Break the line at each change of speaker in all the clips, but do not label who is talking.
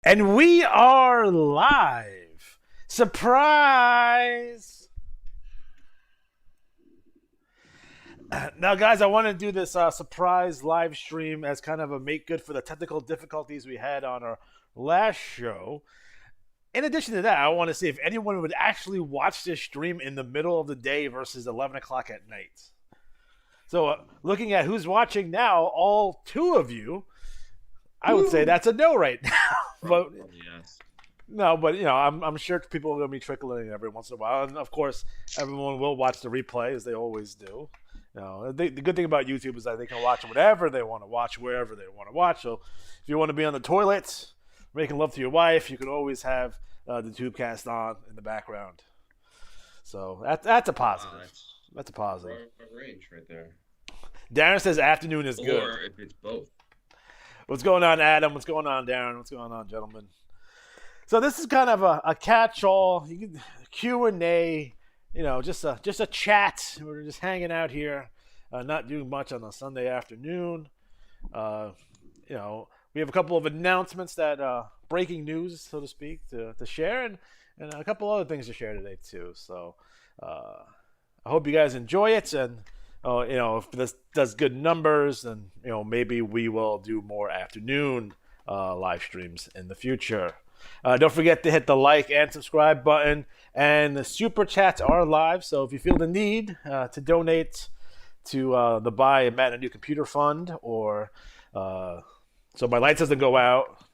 And we are live. Surprise! Now, guys, I want to do this surprise live stream as kind of a make good for the technical difficulties we had on our last show. In addition to that, I want to see if anyone would actually watch this stream in the middle of the day versus 11 o'clock at night. So, looking at who's watching now, all two of you, I would say that's a no right now. But
yes.
No, but I'm sure people are going to be trickling in every once in a while, and of course, everyone will watch the replay as they always do. The good thing about YouTube is that they can watch whatever they want to watch, wherever they want to watch. So, if you want to be on the toilet, making love to your wife, you can always have the Tubecast on in the background. So that's a positive.
Wow,
that's a positive.
Range right there.
Darren says afternoon is good.
Or if it's both.
What's going on, Adam? What's going on, Darren? What's going on, gentlemen? So this is kind of a catch-all, Q&A, just a chat. We're just hanging out here, not doing much on a Sunday afternoon. We have a couple of announcements that breaking news, so to speak, to share, and a couple other things to share today too. So I hope you guys enjoy it, and if this does good numbers, then maybe we will do more afternoon live streams in the future. Don't forget to hit the like and subscribe button, and the super chats are live. So if you feel the need to donate to the Buy Matt a New Computer Fund, or so my lights doesn't go out,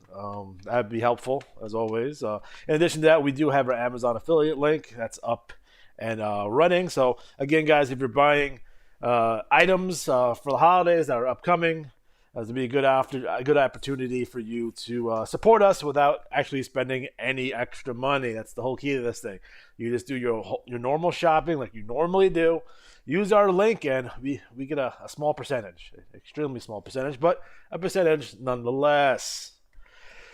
that'd be helpful as always. In addition to that, we do have our Amazon affiliate link that's up and running. So again, guys, if you're buying items for the holidays that are upcoming, this would be a good opportunity for you to support us without actually spending any extra money. That's the whole key to this thing. You just do your normal shopping like you normally do. Use our link, and we get a small percentage, extremely small percentage, but a percentage nonetheless.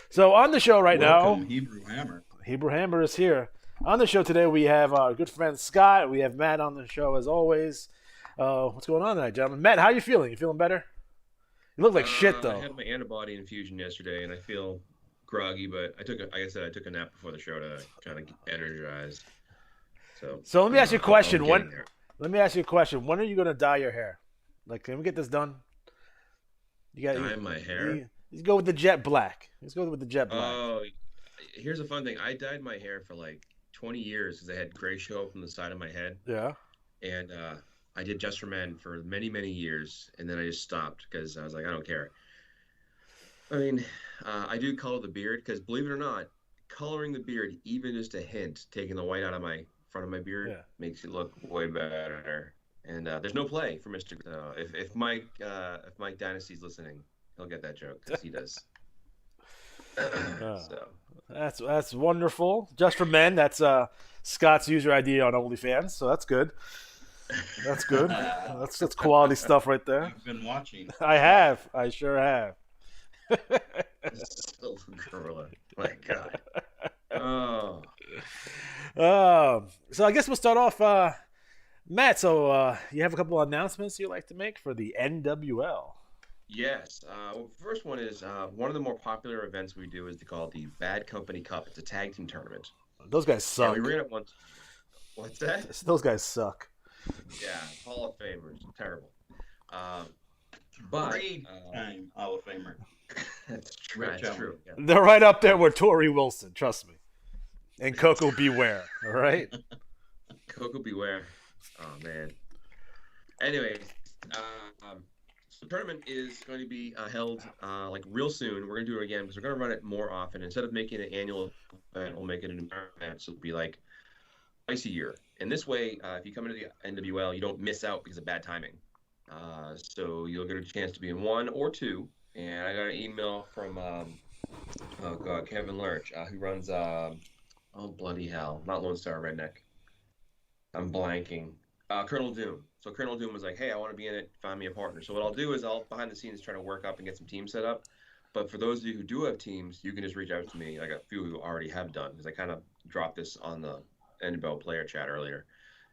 So on the show
Welcome,
now,
Hebrew Hammer.
Hebrew Hammer is here. On the show today, we have our good friend Scott. We have Matt on the show as always. What's going on tonight, gentlemen? Matt, how you feeling? You feeling better? You look like shit, though.
I had my antibody infusion yesterday, and I feel groggy, but I took a nap before the show to kind of get energized. So
let me ask you a question. Let me ask you a question. When are you gonna dye your hair? Like, can we get this done?
Dye my hair?
You go with the jet black. Let's go with the jet black.
Oh, here's a fun thing. I dyed my hair for like 20 years because I had gray show up from the side of my head.
Yeah.
And I did Just for Men for many, many years, and then I just stopped because I was like, I don't care. I mean, I do color the beard because, believe it or not, coloring the beard, even just a hint, taking the white out of my front of my beard, makes it look way better. And there's no play for Mr. If Mike Dynasty's listening, he'll get that joke because he does. So
that's wonderful. Just for Men. That's Scott's user ID on OnlyFans, so that's good. That's good. That's quality stuff right there.
You've been watching.
I have. I sure have.
Silver gorilla. My God. Oh.
So I guess we'll start off, Matt. So you have a couple of announcements you'd like to make for the NWL.
Yes. First one is one of the more popular events we do is called the Bad Company Cup. It's a tag team tournament.
Those guys suck.
Yeah, we ran it once. What's that?
Those guys suck.
Yeah, Hall of Famers, terrible. But
Three-time Hall of Famer.
That's true. Yeah.
They're right up there with Torrey Wilson. Trust me. And Coco Beware. All right.
Coco Beware. Oh man. Anyway, the tournament is going to be held like real soon. We're going to do it again because we're going to run it more often. Instead of making it an annual event, we'll make it an event. So it'll be like twice a year. And this way, if you come into the NWL, you don't miss out because of bad timing. So you'll get a chance to be in one or two. And I got an email from Kevin Lurch, who runs oh bloody hell, not Lone Star Redneck. I'm blanking. Colonel Doom. So Colonel Doom was like, hey, I want to be in it. Find me a partner. So what I'll do is I'll behind the scenes try to work up and get some teams set up. But for those of you who do have teams, you can just reach out to me. I got a few who already have done because I kind of dropped this on the NWL player chat earlier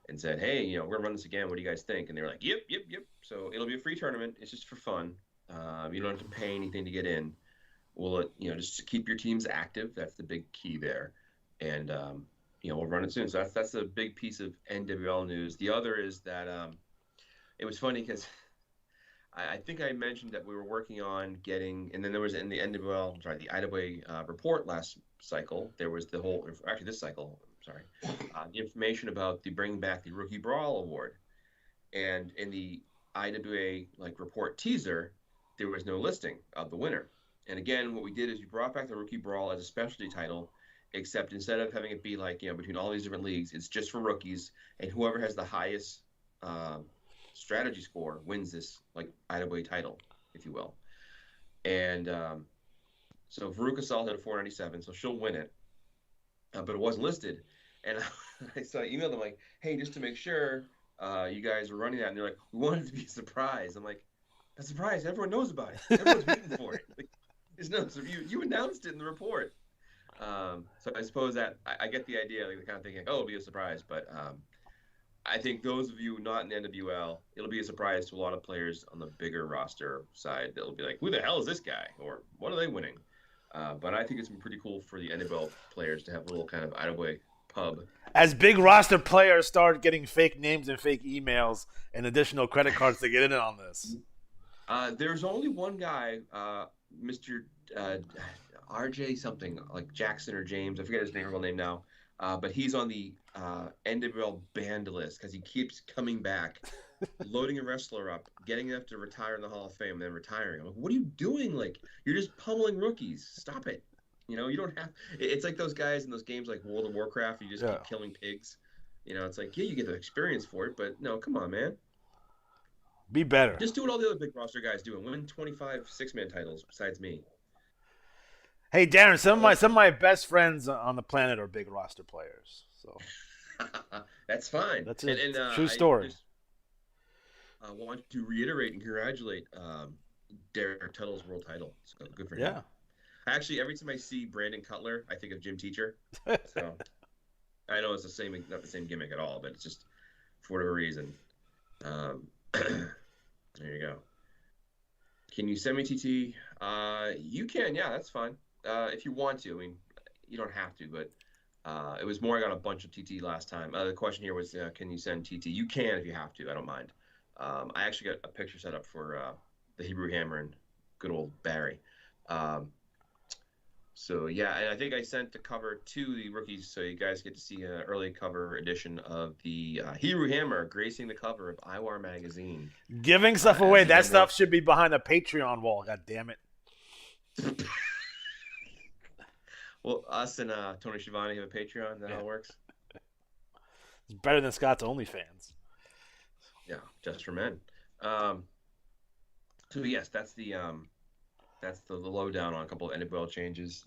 and said, hey, we're going to run this again. What do you guys think? And they were like, yep. So it'll be a free tournament. It's just for fun. You don't have to pay anything to get in. we'll just to keep your teams active. That's the big key there, and we'll run it soon. So that's a big piece of NWL news. The other is that it was funny because I think I mentioned that we were working on getting, and then there was in the NWL, sorry, the IWA report last cycle. There was this cycle, sorry, the information about the bringing back the Rookie Brawl Award, and in the IWA report teaser, there was no listing of the winner. And again, what we did is we brought back the Rookie Brawl as a specialty title, except instead of having it be between all these different leagues, it's just for rookies, and whoever has the highest strategy score wins this IWA title, if you will. And so Veruca Salt had a 497, so she'll win it, but it wasn't listed. And I emailed them hey, just to make sure you guys were running that, and they're like, we wanted it to be a surprise. I'm like, a surprise? Everyone knows about it. Everyone's waiting for it. There's no, so you announced it in the report. So I suppose that I get the idea, they're kind of thinking, oh, it'll be a surprise, but I think those of you not in NWL, it'll be a surprise to a lot of players on the bigger roster side. That'll be like, who the hell is this guy? Or what are they winning? But I think it's been pretty cool for the NWL players to have a little kind of IWA pub.
As big roster players start getting fake names and fake emails and additional credit cards to get in on this.
There's only one guy, Mr. RJ something, like Jackson or James. I forget his real name now. But he's on the NWL banned list because he keeps coming back, loading a wrestler up, getting enough to retire in the Hall of Fame, and then retiring. I'm like, what are you doing? You're just pummeling rookies. Stop it. You don't have. It's like those guys in those games like World of Warcraft. You just keep killing pigs. It's like, yeah, you get the experience for it, but no, come on, man.
Be better.
Just do what all the other big roster guys do and win 25 six-man titles besides me.
Hey, Darren, some of my best friends on the planet are big roster players. So
that's fine.
That's a true story.
I want to reiterate and congratulate Derek Tuttle's world title. So good for him.
Yeah.
Actually, every time I see Brandon Cutler, I think of Jim Teacher. So I know it's not the same gimmick at all, but it's just for whatever reason. There you go. Can you send me TT? You can. Yeah, that's fine. If you want to. I mean, you don't have to, but it was more I got a bunch of TT last time. The question here was, can you send TT? You can if you have to. I don't mind. I actually got a picture set up for the Hebrew Hammer and good old Barry. So, yeah, and I think I sent the cover to the rookies, so you guys get to see an early cover edition of the Hebrew Hammer gracing the cover of IWAR magazine.
Giving stuff away. That stuff should be behind a Patreon wall. God damn it.
Well, us and Tony Schiavone have a Patreon. Is that how it works?
It's better than Scott's OnlyFans.
Yeah, just for men. So, yes, that's the lowdown on a couple of NWL changes.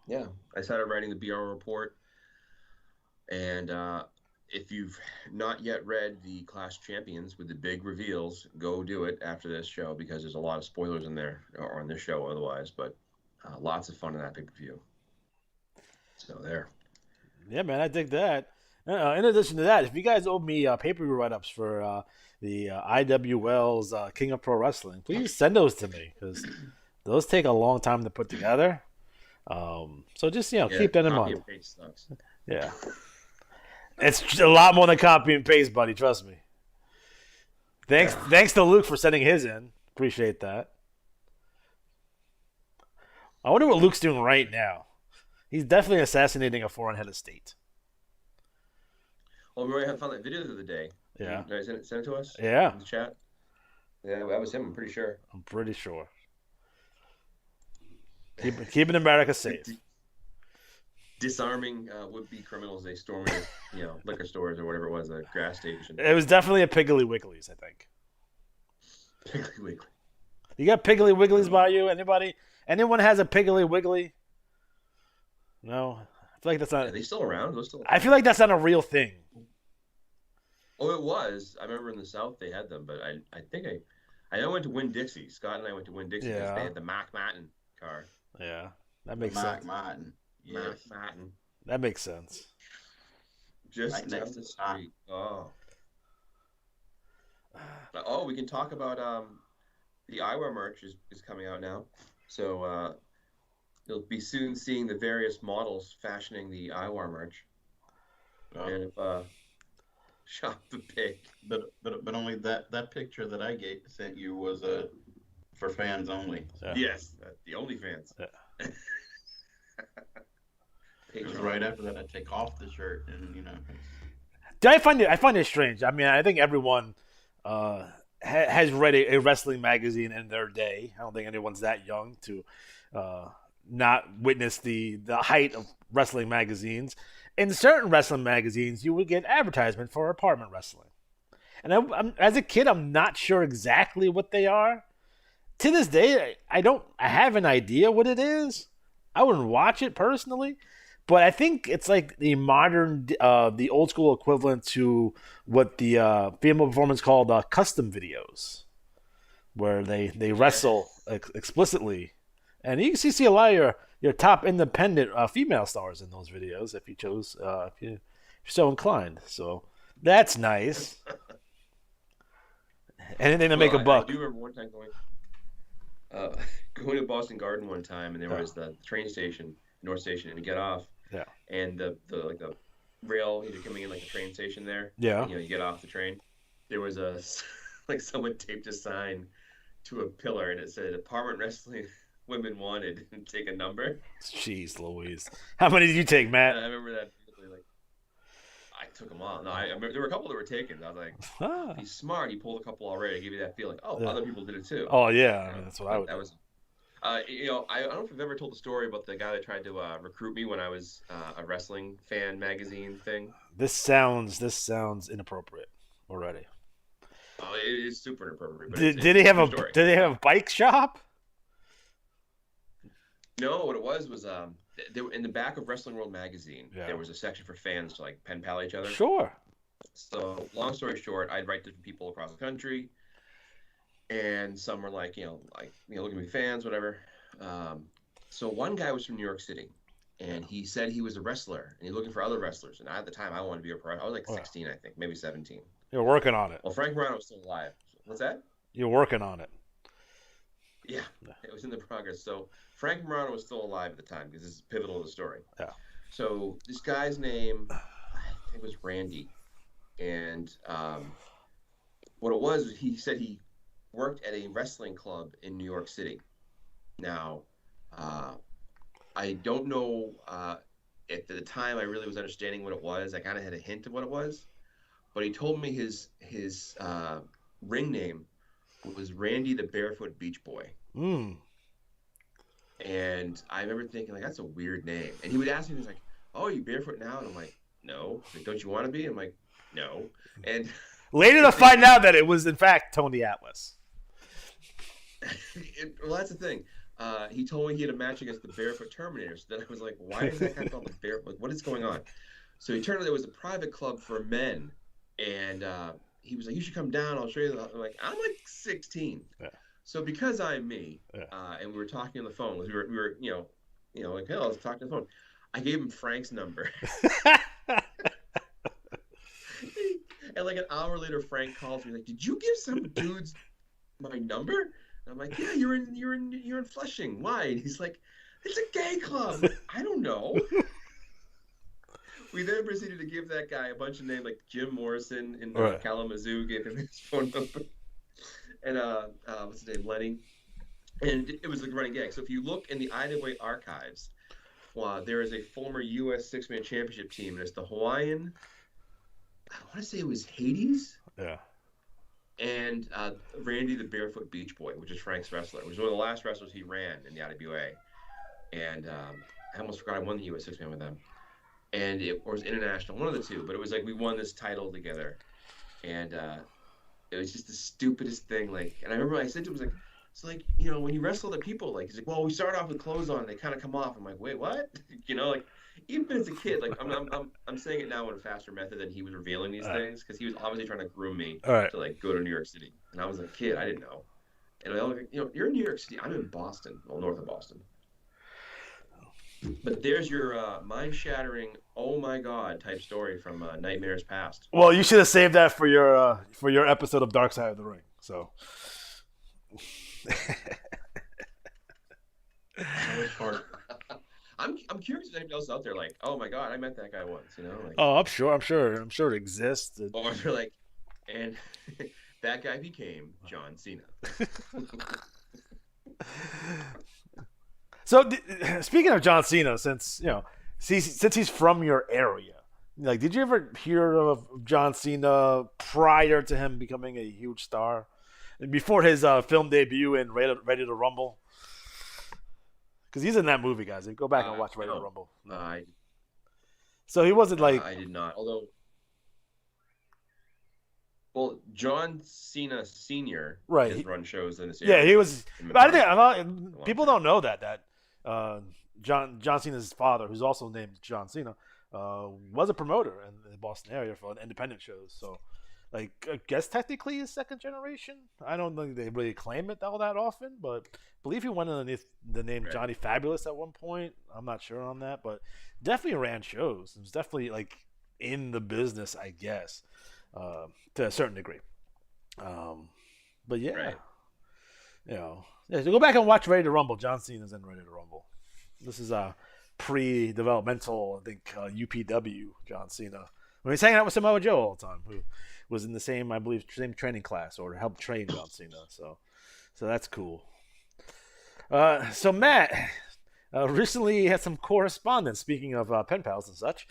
Yeah, I started writing the BR report, and if you've not yet read the Clash Champions with the big reveals, go do it after this show because there's a lot of spoilers in there, or on this show otherwise, but lots of fun in that pay-per-view. So there.
Yeah, man, I dig that. In addition to that, if you guys owe me pay-per-view write-ups for the IWL's King of Pro Wrestling, please send those to me because those take a long time to put together. So just keep that in mind.
Copy and paste sucks.
Yeah, it's a lot more than copy and paste, buddy. Trust me. Thanks to Luke for sending his in. Appreciate that. I wonder what Luke's doing right now. He's definitely assassinating a foreign head of state.
Well, we already found that video the other day.
Yeah.
Did I send it to us?
Yeah.
In the chat? Yeah, that was him, I'm pretty sure.
I'm pretty sure. Keeping America safe.
Disarming would-be criminals they storming, liquor stores or whatever it was, a gas station.
It was definitely a Piggly Wiggly's, I think.
Piggly Wiggly.
You got Piggly Wigglies by you? Anyone has a Piggly Wiggly? No? I feel like that's not...
Are they still around?
I feel like that's not a real thing.
Oh, it was. I remember in the South they had them, but I think I went to Winn-Dixie. Scott and I went to Winn-Dixie because they had the Mac Martin car.
Yeah, that makes sense.
Mac Martin.
Mac Martin.
That makes sense.
Just
Right
down
next
the
to Scott.
street. Oh. We can talk about the IWAR merch is coming out now, so you'll be soon seeing the various models fashioning the IWAR merch. And if shop the pig.
But only that picture that I sent you was for fans only.
Yeah.
Yes, the only fans.
Yeah.
It was right after that I take off the shirt and
I find it strange. I mean, I think everyone has read a wrestling magazine in their day. I don't think anyone's that young to not witness the height of wrestling magazines. In certain wrestling magazines, you would get advertisement for apartment wrestling. And as a kid, I'm not sure exactly what they are. To this day, I have an idea what it is. I wouldn't watch it personally, but I think it's like the modern, the old school equivalent to what the female performance called custom videos, where they wrestle explicitly, and you can see a lot of your top independent female stars in those videos if you chose, if you're so inclined. So that's nice. Anything to make a buck.
I do remember one time going to Boston Garden one time, and there was the train station, North Station, and you get off.
Yeah.
And the rail, you're coming in like the train station there.
Yeah.
You get off the train. There was someone taped a sign to a pillar, and it said "Apartment Wrestling Women Wanted," and take a number.
Jeez Louise. How many did you take, Matt?
And I remember that. I took them all. No, I remember there were a couple that were taken. I was like, he's smart. He pulled a couple already. I gave you that feeling. Oh, other people did it too.
Oh yeah, I mean, that's what I would.
That was. I don't know if I've ever told the story about the guy that tried to recruit me when I was a wrestling fan magazine thing.
This sounds inappropriate already.
Oh, it is super inappropriate. But
Did they have a bike shop?
No, what it was they were in the back of Wrestling World magazine. Yeah. There was a section for fans to like pen pal each other.
Sure.
So long story short, I'd write to people across the country, and some were like, looking to be fans, whatever. So one guy was from New York City, and he said he was a wrestler, and he's looking for other wrestlers. And at the time, I wanted to be a pro. I was like 16, I think, maybe 17.
You're working on it.
Well, Frank Morano was still alive. What's that?
You're working on it.
Yeah, it was in the progress. So Frank Morano was still alive at the time because this is pivotal to the story.
Yeah.
So this guy's name, I think, was Randy, and what it was, he said he worked at a wrestling club in New York City. Now, I don't know. At the time, I really was understanding what it was. I kind of had a hint of what it was, but he told me his ring name was Randy the Barefoot Beach Boy.
Mm.
And I remember thinking, like, that's a weird name. And he would ask me, he's like, "Oh, are you barefoot now?" And I'm like, "No." Like, "Don't you want to be?" I'm like, "No." And
later to find out that it was in fact Tony Atlas.
Well, that's the thing. He told me he had a match against the Barefoot Terminators. Then I was like, "Why is that guy called the Barefoot? Like, what is going on?" So he turned out there was a private club for men, and he was like, "You should come down. I'll show you." I'm like, "I'm like 16."
Yeah. So
because I'm me, and we were talking on the phone, we were like, "Hell, let's talk on the phone." I gave him Frank's number. And like an hour later, Frank calls me like, "Did you give some dudes my number?" And I'm like, "Yeah, you're in Flushing. Why?" And he's like, "It's a gay club." Like, I don't know. We then proceeded to give that guy a bunch of names, like Jim Morrison in Kalamazoo, gave him his phone number, and what's his name, Lenny, and it was a running gag. So if you look in the IWAR archives, there is a former U.S. six-man championship team, and it's the Hawaiian. I want to say it was Hades.
Yeah.
And Randy the Barefoot Beach Boy, which is Frank's wrestler, which was one of the last wrestlers he ran in the IWA. And I almost forgot I won the U.S. six-man with them. And it was international, one of the two. But it was like we won this title together. And it was just the stupidest thing. Like, and I remember I said to him, like, it's like, when you wrestle other people, like, he's like, "Well, we start off with clothes on, and they kind of come off." I'm like, "Wait, what?" Like, even as a kid, like, I'm saying it now in a faster method than he was revealing these things, because he was obviously trying to groom me to like go to New York City, and I was a kid, I didn't know. And I was like, "You're in New York City. I'm in Boston, well, north of Boston." But there's your mind-shattering, oh my god type story from Nightmares Past.
Well, you should have saved that for your episode of Dark Side of the Ring. So
So it's hard.
I'm curious if anybody else out there like, oh my god, I met that guy once, you know, like,
Oh, I'm sure it exists.
or they're like, and that guy became John Cena.
So, speaking of John Cena, since since he's from your area, like, did you ever hear of John Cena prior to him becoming a huge star, before his film debut in Ready to Rumble? Because he's in that movie, guys. Go back and watch Ready to
No.
Rumble.
I
So he wasn't like
I did not. Although, well, John Cena Senior
Right.
has run shows in this
yeah,
area.
he was. But I think people
time.
don't know that John Cena's father, who's also named John Cena, was a promoter in the Boston area for independent shows. So, like, I guess technically he's second generation. I don't think they really claim it all that often, but I believe he went underneath the name
Right.
Johnny Fabulous at one point. I'm not sure on that, but definitely ran shows. It was definitely like in the business, I guess, to a certain degree. But yeah,
Right.
Yeah, so go back and watch Ready to Rumble. John Cena's in Ready to Rumble. This is a pre-developmental, I think, UPW John Cena. When he's hanging out with Samoa Joe all the time, who was in the same, I believe, same training class or helped train John Cena. So that's cool. So Matt, recently had some correspondence. Speaking of pen pals and such,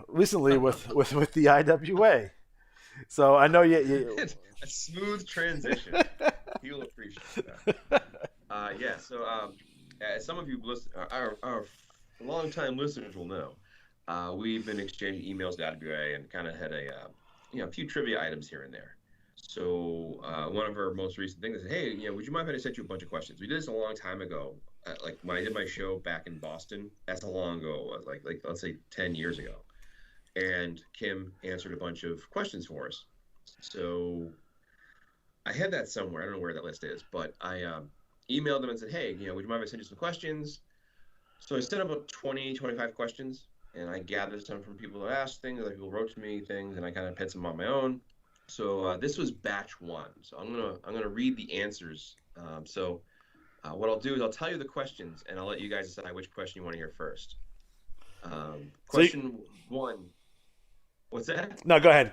recently with the IWA. So I know you
It's a smooth transition. He'll appreciate that. Yeah. So, as some of you our longtime listeners will know, we've been exchanging emails to IWA and kind of had a few trivia items here and there. So, one of our most recent things is, hey, would you mind if I sent you a bunch of questions? We did this a long time ago. Like when I did my show back in Boston, that's how long ago it was. Like let's say 10 years ago. And Kim answered a bunch of questions for us. So I had that somewhere. I don't know where that list is, but I emailed them and said, hey, would you mind if I send you some questions? So I sent about 20, 25 questions, and I gathered some from people that asked things, other people wrote to me things, and I kind of put some on my own. So this was batch one. So I'm gonna read the answers. What I'll do is I'll tell you the questions, and I'll let you guys decide which question you want to hear first. Question one. What's that?
No, go ahead.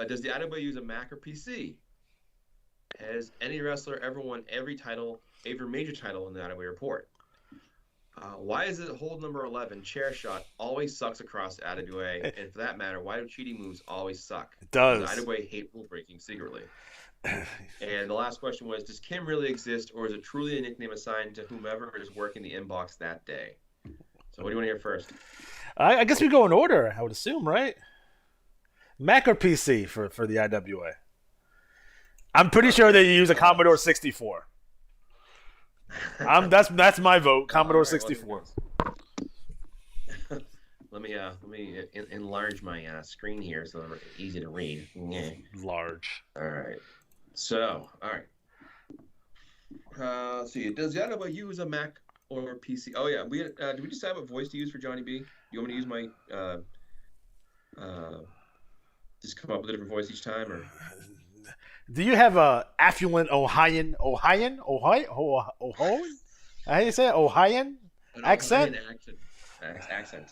Does the IWA use a Mac or PC? Has any wrestler ever won every major title in the IWA report? Why is it hold number 11, chair shot, always sucks across the IWA? And for that matter, why do cheating moves always suck?
It does.
The IWA hate rule breaking secretly. And the last question was, does Kim really exist, or is it truly a nickname assigned to whomever is working the inbox that day? So what do you want to hear first?
I guess we go in order, I would assume, right? Mac or PC for the IWA? I'm pretty sure they use a Commodore 64. That's my vote. Commodore 64.
Let me enlarge my screen here so they're easy to read.
Large.
All right. So, all right. Let's see. Does the IWA use a Mac or PC? Oh yeah. Did we decide what voice to use for Johnny B? You want me to use my just come up with a different voice each time, or?
Do you have a affluent Ohioan? How do you say it? Ohioan accent?
Accent.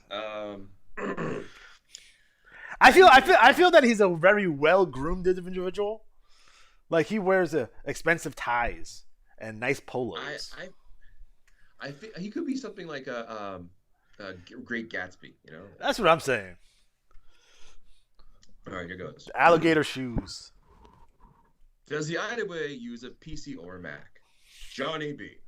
I feel that he's a very well groomed individual. Like, he wears expensive ties and nice polos.
I think he could be something like a Great Gatsby.
That's what I'm saying.
All right, here goes.
Alligator shoes.
Does the IWA use a PC or a Mac? Johnny B.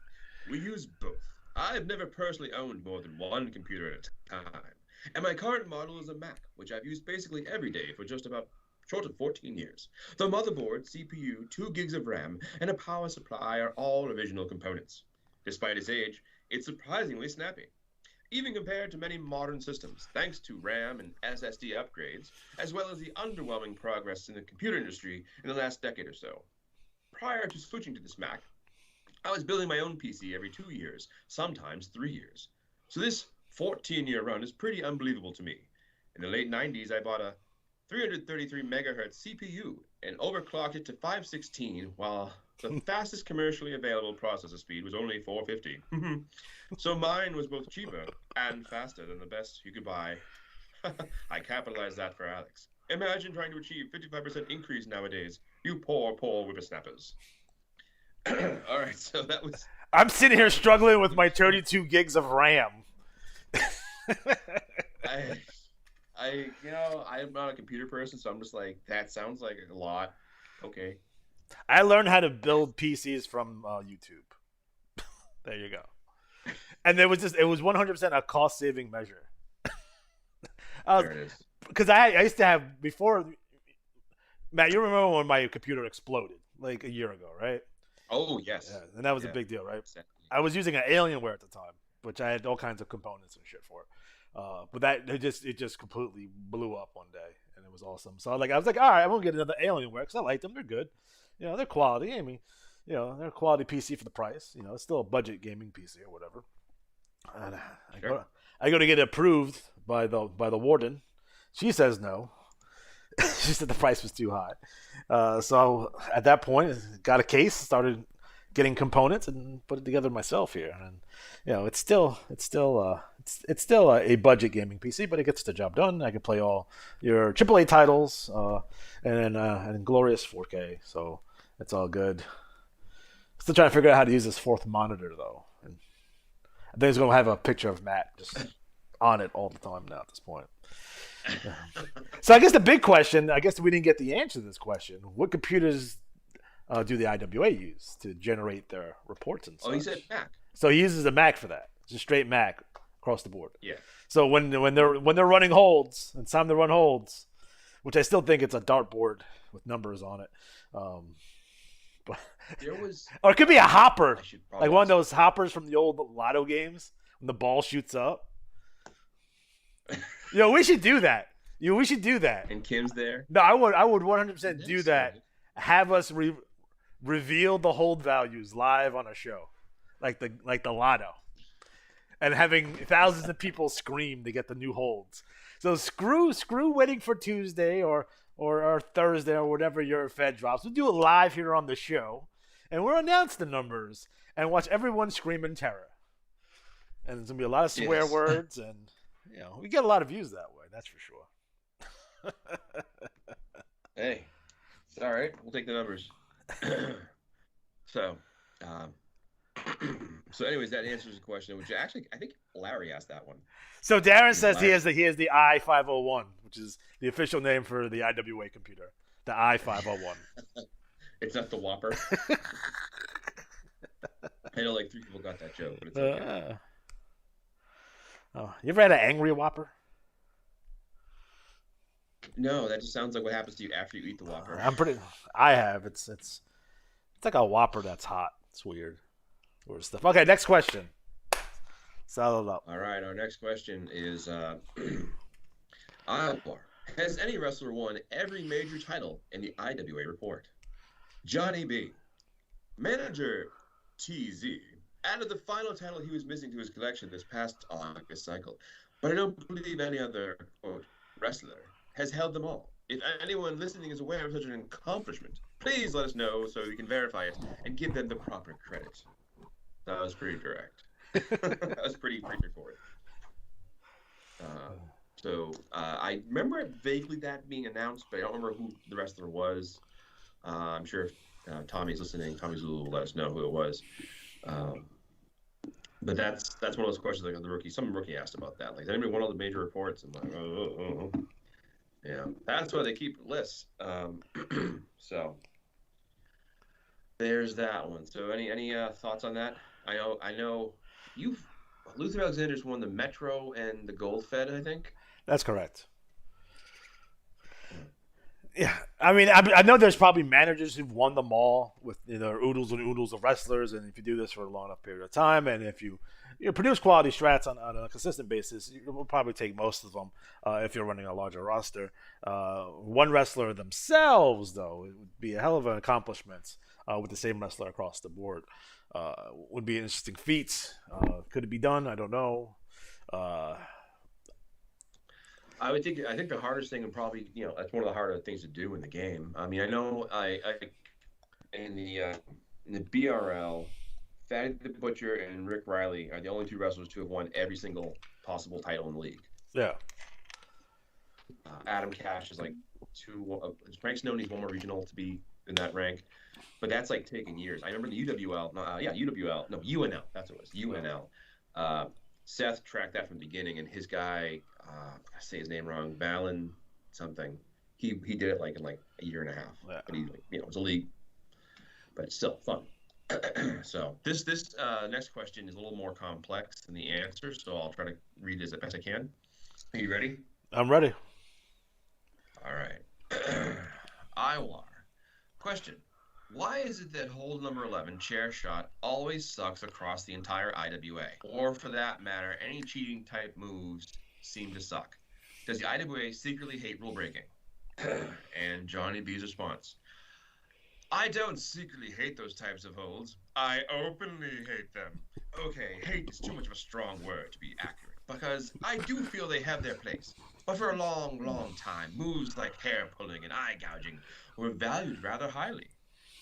We use both. I've never personally owned more than one computer at a time. And my current model is a Mac, which I've used basically every day for just about short of 14 years. The motherboard, CPU, 2 gigs of RAM, and a power supply are all original components. Despite its age, it's surprisingly snappy, even compared to many modern systems, thanks to RAM and SSD upgrades, as well as the underwhelming progress in the computer industry in the last decade or so. Prior to switching to this Mac, I was building my own PC every 2 years, sometimes 3 years. So this 14-year run is pretty unbelievable to me. In the late 90s, I bought a 333 megahertz CPU and overclocked it to 516 while The fastest commercially available processor speed was only 450. So mine was both cheaper and faster than the best you could buy. I capitalized that for Alex. Imagine trying to achieve 55% increase nowadays. You poor whippersnappers. All right, so that was.
I'm sitting here struggling with my 32 gigs of RAM.
I'm not a computer person, so I'm just like, that sounds like a lot. Okay.
I learned how to build PCs from YouTube. There you go. And it was 100% a cost saving measure.
There it is.
Because I used to have before. Matt, you remember when my computer exploded like a year ago, right?
Oh yes.
Yeah, and that was a big deal, right?
Exactly.
I was using an Alienware at the time, which I had all kinds of components and shit for. But that it just completely blew up one day, and it was awesome. So I was like, all right, I'm gonna get another Alienware because I like them. They're good, they're quality. I mean, they're a quality PC for the price. It's still a budget gaming PC or whatever. And I go to get it approved by the warden. She says no. She said the price was too high. So at that point, got a case, started getting components, and put it together myself here. And it's still a budget gaming PC, but it gets the job done. I can play all your AAA titles and glorious 4K, so it's all good. Still trying to figure out how to use this fourth monitor though. And I think it's gonna have a picture of Matt just on it all the time now at this point. So I guess the big question, I guess we didn't get the answer to this question. What computers do the IWA use to generate their reports and such?
Oh, he said Mac.
So he uses a Mac for that. It's a straight Mac across the board.
Yeah.
So when they're running holds, and it's time to run holds, which I still think it's a dartboard with numbers on it. But
there was,
or it could be a hopper, like one of
ask.
those hoppers from the old Lotto games when the ball shoots up. We should do that. We should do that.
And Kim's there.
No, I would 100% do that. Have us reveal the hold values live on a show, like the Lotto, and having thousands of people scream to get the new holds. So screw waiting for Tuesday or Thursday or whatever your Fed drops. We'll do it live here on the show, and we'll announce the numbers and watch everyone scream in terror. And there's gonna be a lot of swear words, and we get a lot of views that way. That's for sure.
Hey, it's all right. We'll take the numbers. So anyways, that answers the question, which actually I think Larry asked that one.
So Darren says he has the i501, which is the official name for the IWA computer, the i501.
It's not the Whopper. I know like 3 people got that joke, but it's okay.
Oh, you ever had an angry Whopper?
No, that just sounds like what happens to you after you eat the Whopper.
I have. It's like a Whopper that's hot. It's weird stuff. Okay, next question. Saddle it up.
All right, our next question is IWAR. Has any wrestler won every major title in the IWA report? Johnny B. Manager TZ added the final title he was missing to his collection this past August cycle, but I don't believe any other, quote, wrestler has held them all. If anyone listening is aware of such an accomplishment, please let us know so we can verify it and give them the proper credit. That was pretty direct. That was pretty straightforward. I remember vaguely that being announced, but I don't remember who the wrestler was. I'm sure if Tommy's listening, Tommy Zulu will let us know who it was. But that's one of those questions like the rookie. Some rookie asked about that. Like, has anybody won all the major reports? I'm like, oh. Yeah, that's why they keep lists. So there's that one. So any thoughts on that? I know Luther Alexander's won the Metro and the Gold Fed, I think.
That's correct. Yeah, I mean, I know there's probably managers who've won them all with oodles and oodles of wrestlers, and if you do this for a long enough period of time, and if you produce quality strats on a consistent basis, you will probably take most of them if you're running a larger roster. One wrestler themselves, though, it would be a hell of an accomplishment with the same wrestler across the board. Would be an interesting feat. Could it be done? I don't know.
I think the hardest thing, and probably that's one of the harder things to do in the game. I mean, I know in the in the BRL, Fatty the Butcher and Rick Riley are the only two wrestlers to have won every single possible title in the league.
Yeah.
Adam Cash is like Frank Snow needs one more regional to be in that rank, but that's like taking years. I remember the UWL, UNL, that's what it was, UNL. Seth tracked that from the beginning, and his guy, I say his name wrong, Valen something. He did it like in like a year and a half, but he, it was a league, but it's still fun. So this next question is a little more complex than the answer, so I'll try to read it as best I can. Are you ready?
I'm ready.
All right. IWAR. Question. Why is it that hold number 11, chair shot, always sucks across the entire IWA? Or for that matter, any cheating type moves seem to suck? Does the IWA secretly hate rule breaking? And Johnny B's response. I don't secretly hate those types of holds. I openly hate them. Okay, hate is too much of a strong word to be accurate, because I do feel they have their place. But for a long, long time, moves like hair pulling and eye gouging were valued rather highly.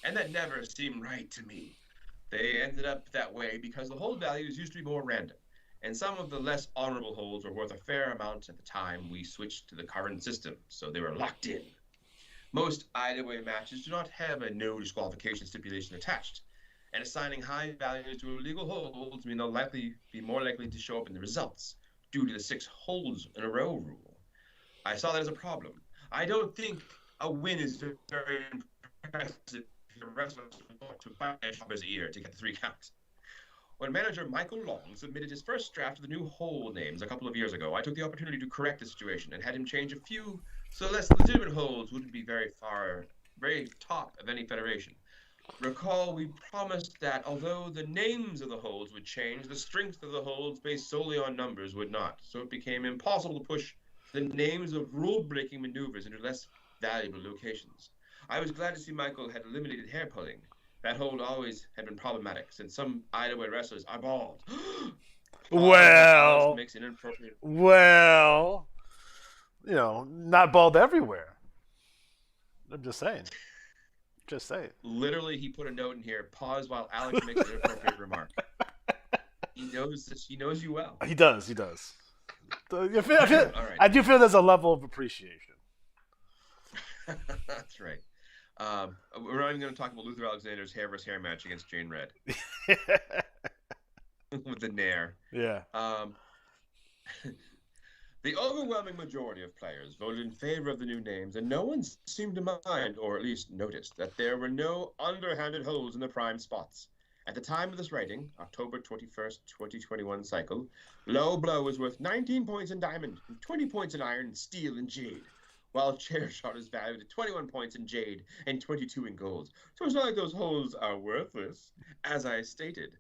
And that never seemed right to me. They ended up that way because the hold values used to be more random, and some of the less honorable holds were worth a fair amount at the time we switched to the current system, so they were locked in. Most IWA matches do not have a no disqualification stipulation attached, and assigning high values to illegal holds mean they'll be more likely to show up in the results due to the 6 holds in a row rule. I saw that as a problem. I don't think a win is very impressive if the wrestlers want to fight a year to get the 3 counts. When manager Michael Long submitted his first draft of the new hold names a couple of years ago, I took the opportunity to correct the situation and had him change a few so less legitimate holds wouldn't be very top of any federation. Recall, we promised that although the names of the holds would change, the strength of the holds based solely on numbers would not. So it became impossible to push the names of rule-breaking maneuvers into less valuable locations. I was glad to see Michael had eliminated hair pulling. That hold always had been problematic, since some IWA wrestlers are bald.
Well,
makes it inappropriate.
Well, not bald everywhere. I'm just saying. Just saying.
Literally, he put a note in here. Pause while Alex makes an inappropriate remark. He knows you well.
He does.
All right.
I do feel there's a level of appreciation.
That's right. We're not even going to talk about Luther Alexander's hair versus hair match against Jane Red. With the Nair.
Yeah.
The overwhelming majority of players voted in favor of the new names, and no one seemed to mind, or at least noticed, that there were no underhanded holds in the prime spots. At the time of this writing, October 21st, 2021 cycle, low blow was worth 19 points in diamond, and 20 points in iron, steel, and jade, while chair shot is valued at 21 points in jade and 22 in gold. So it's not like those holds are worthless, as I stated.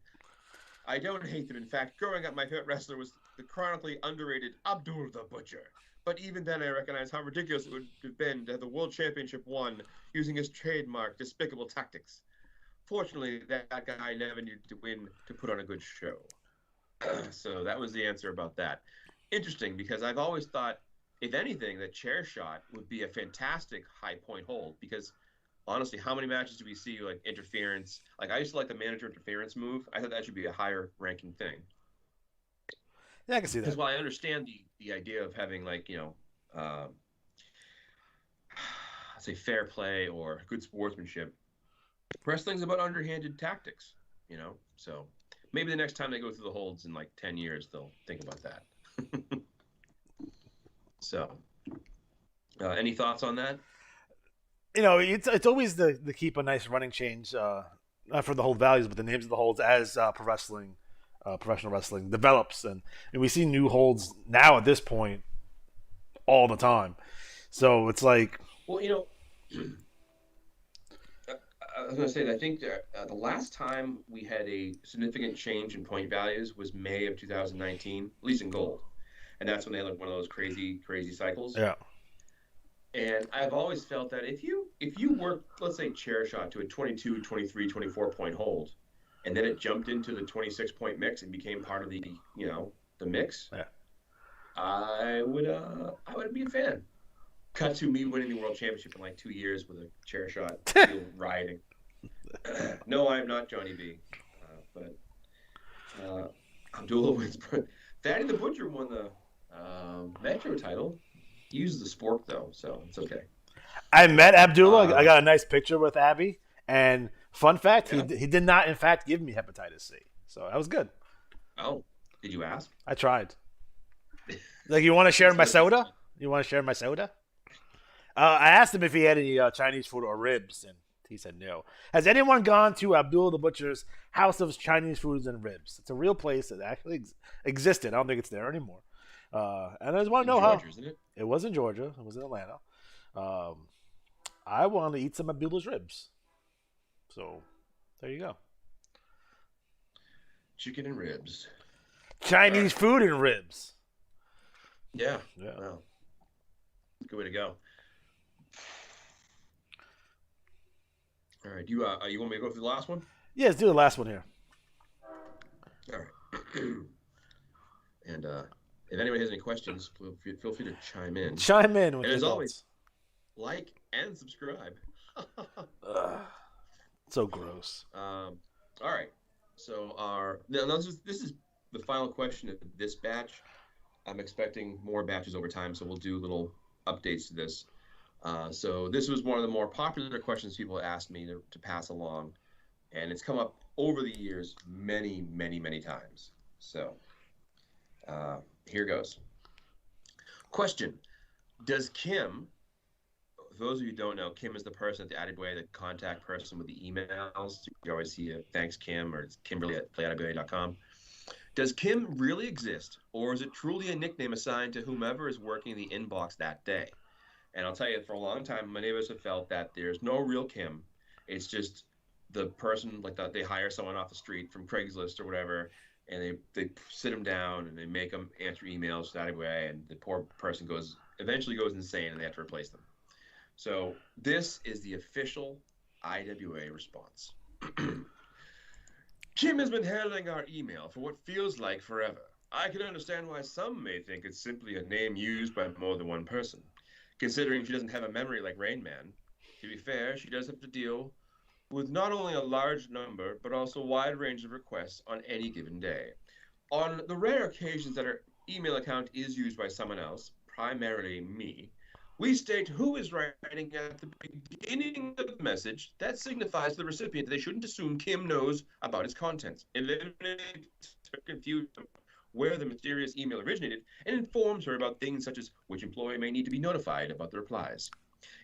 I don't hate them. In fact, growing up, my favorite wrestler was the chronically underrated Abdul the Butcher. But even then, I recognize how ridiculous it would have been to have the World Championship won using his trademark despicable tactics. Fortunately, that guy never needed to win to put on a good show. So that was the answer about that. Interesting, because I've always thought, if anything, that chair shot would be a fantastic high point hold, because honestly, how many matches do we see like interference? Like, I used to like the manager interference move. I thought that should be a higher ranking thing.
Yeah, I can see that.
Because while I understand the idea of having say fair play or good sportsmanship, wrestling's about underhanded tactics, So maybe the next time they go through the holds in like 10 years, they'll think about that. So, any thoughts on that?
It's always the keep a nice running change, not for the hold values, but the names of the holds as professional wrestling develops, and we see new holds now at this point all the time. So it's like,
well, I was going to say that I think the last time we had a significant change in point values was May of 2019, at least in gold, and that's when they had like one of those crazy cycles.
Yeah.
And I've always felt that if you work, let's say, chair shot to a 22, 23, 24 point hold, and then it jumped into the 26 point mix and became part of the mix,
yeah,
I would be a fan. Cut to me winning the world championship in like 2 years with a chair shot, rioting. No, I am not Johnny B. But Abdullah wins. Fatty the Butcher won the Metro title. He used the spork though, so it's okay.
I met Abdullah. I
Uh,
got a nice picture with Abby. And fun fact,
yeah.
he did not, in fact, give me hepatitis C. So that was good.
Oh, did you ask?
I tried. Like, you want to share my
So-
soda? You want to share my soda? I asked him if he had any Chinese food or ribs, and he said no. Has anyone gone to Abdul the Butcher's House of Chinese Foods and Ribs? It's a real place that actually existed. I don't think it's there anymore. And I just want to know
Georgia,
how.
isn't it?
It was in Georgia. It was in Atlanta. I want to eat some Abdullah's ribs. So, there you go.
Chicken and ribs.
Chinese food and ribs.
Yeah.
Yeah.
Wow. Good way to go. All right. You want me to go through the last one?
Yeah, let's do the last one here.
All right. And if anybody has any questions, feel free to chime in.
Chime in with
And
your
as
thoughts.
always, like and subscribe.
Ugh, so gross.
All right. So this is the final question of this batch. I'm expecting more batches over time, so we'll do little updates to this. So this was one of the more popular questions people asked me to pass along, and it's come up over the years many, many, many times. So here goes. Question: Does Kim? For those of you who don't know, Kim is the person at the IWA, the contact person with the emails. You always see a thanks Kim or it's Kimberly at playiwa.com. Does Kim really exist, or is it truly a nickname assigned to whomever is working the inbox that day? And I'll tell you, for a long time, many of us have felt that there's no real Kim. It's just the person, like they hire someone off the street from Craigslist or whatever, and they sit them down and they make them answer emails that way, and the poor person eventually goes insane, and they have to replace them. So this is the official IWA response. Kim has been handling our email for what feels like forever. I can understand why some may think it's simply a name used by more than one person, considering she doesn't have a memory like Rain Man. To be fair, she does have to deal with not only a large number, but also a wide range of requests on any given day. On the rare occasions that her email account is used by someone else, primarily me, we state who is writing at the beginning of the message. That signifies to the recipient that they shouldn't assume Kim knows about its contents. Eliminates confusion where the mysterious email originated and informs her about things such as which employee may need to be notified about the replies.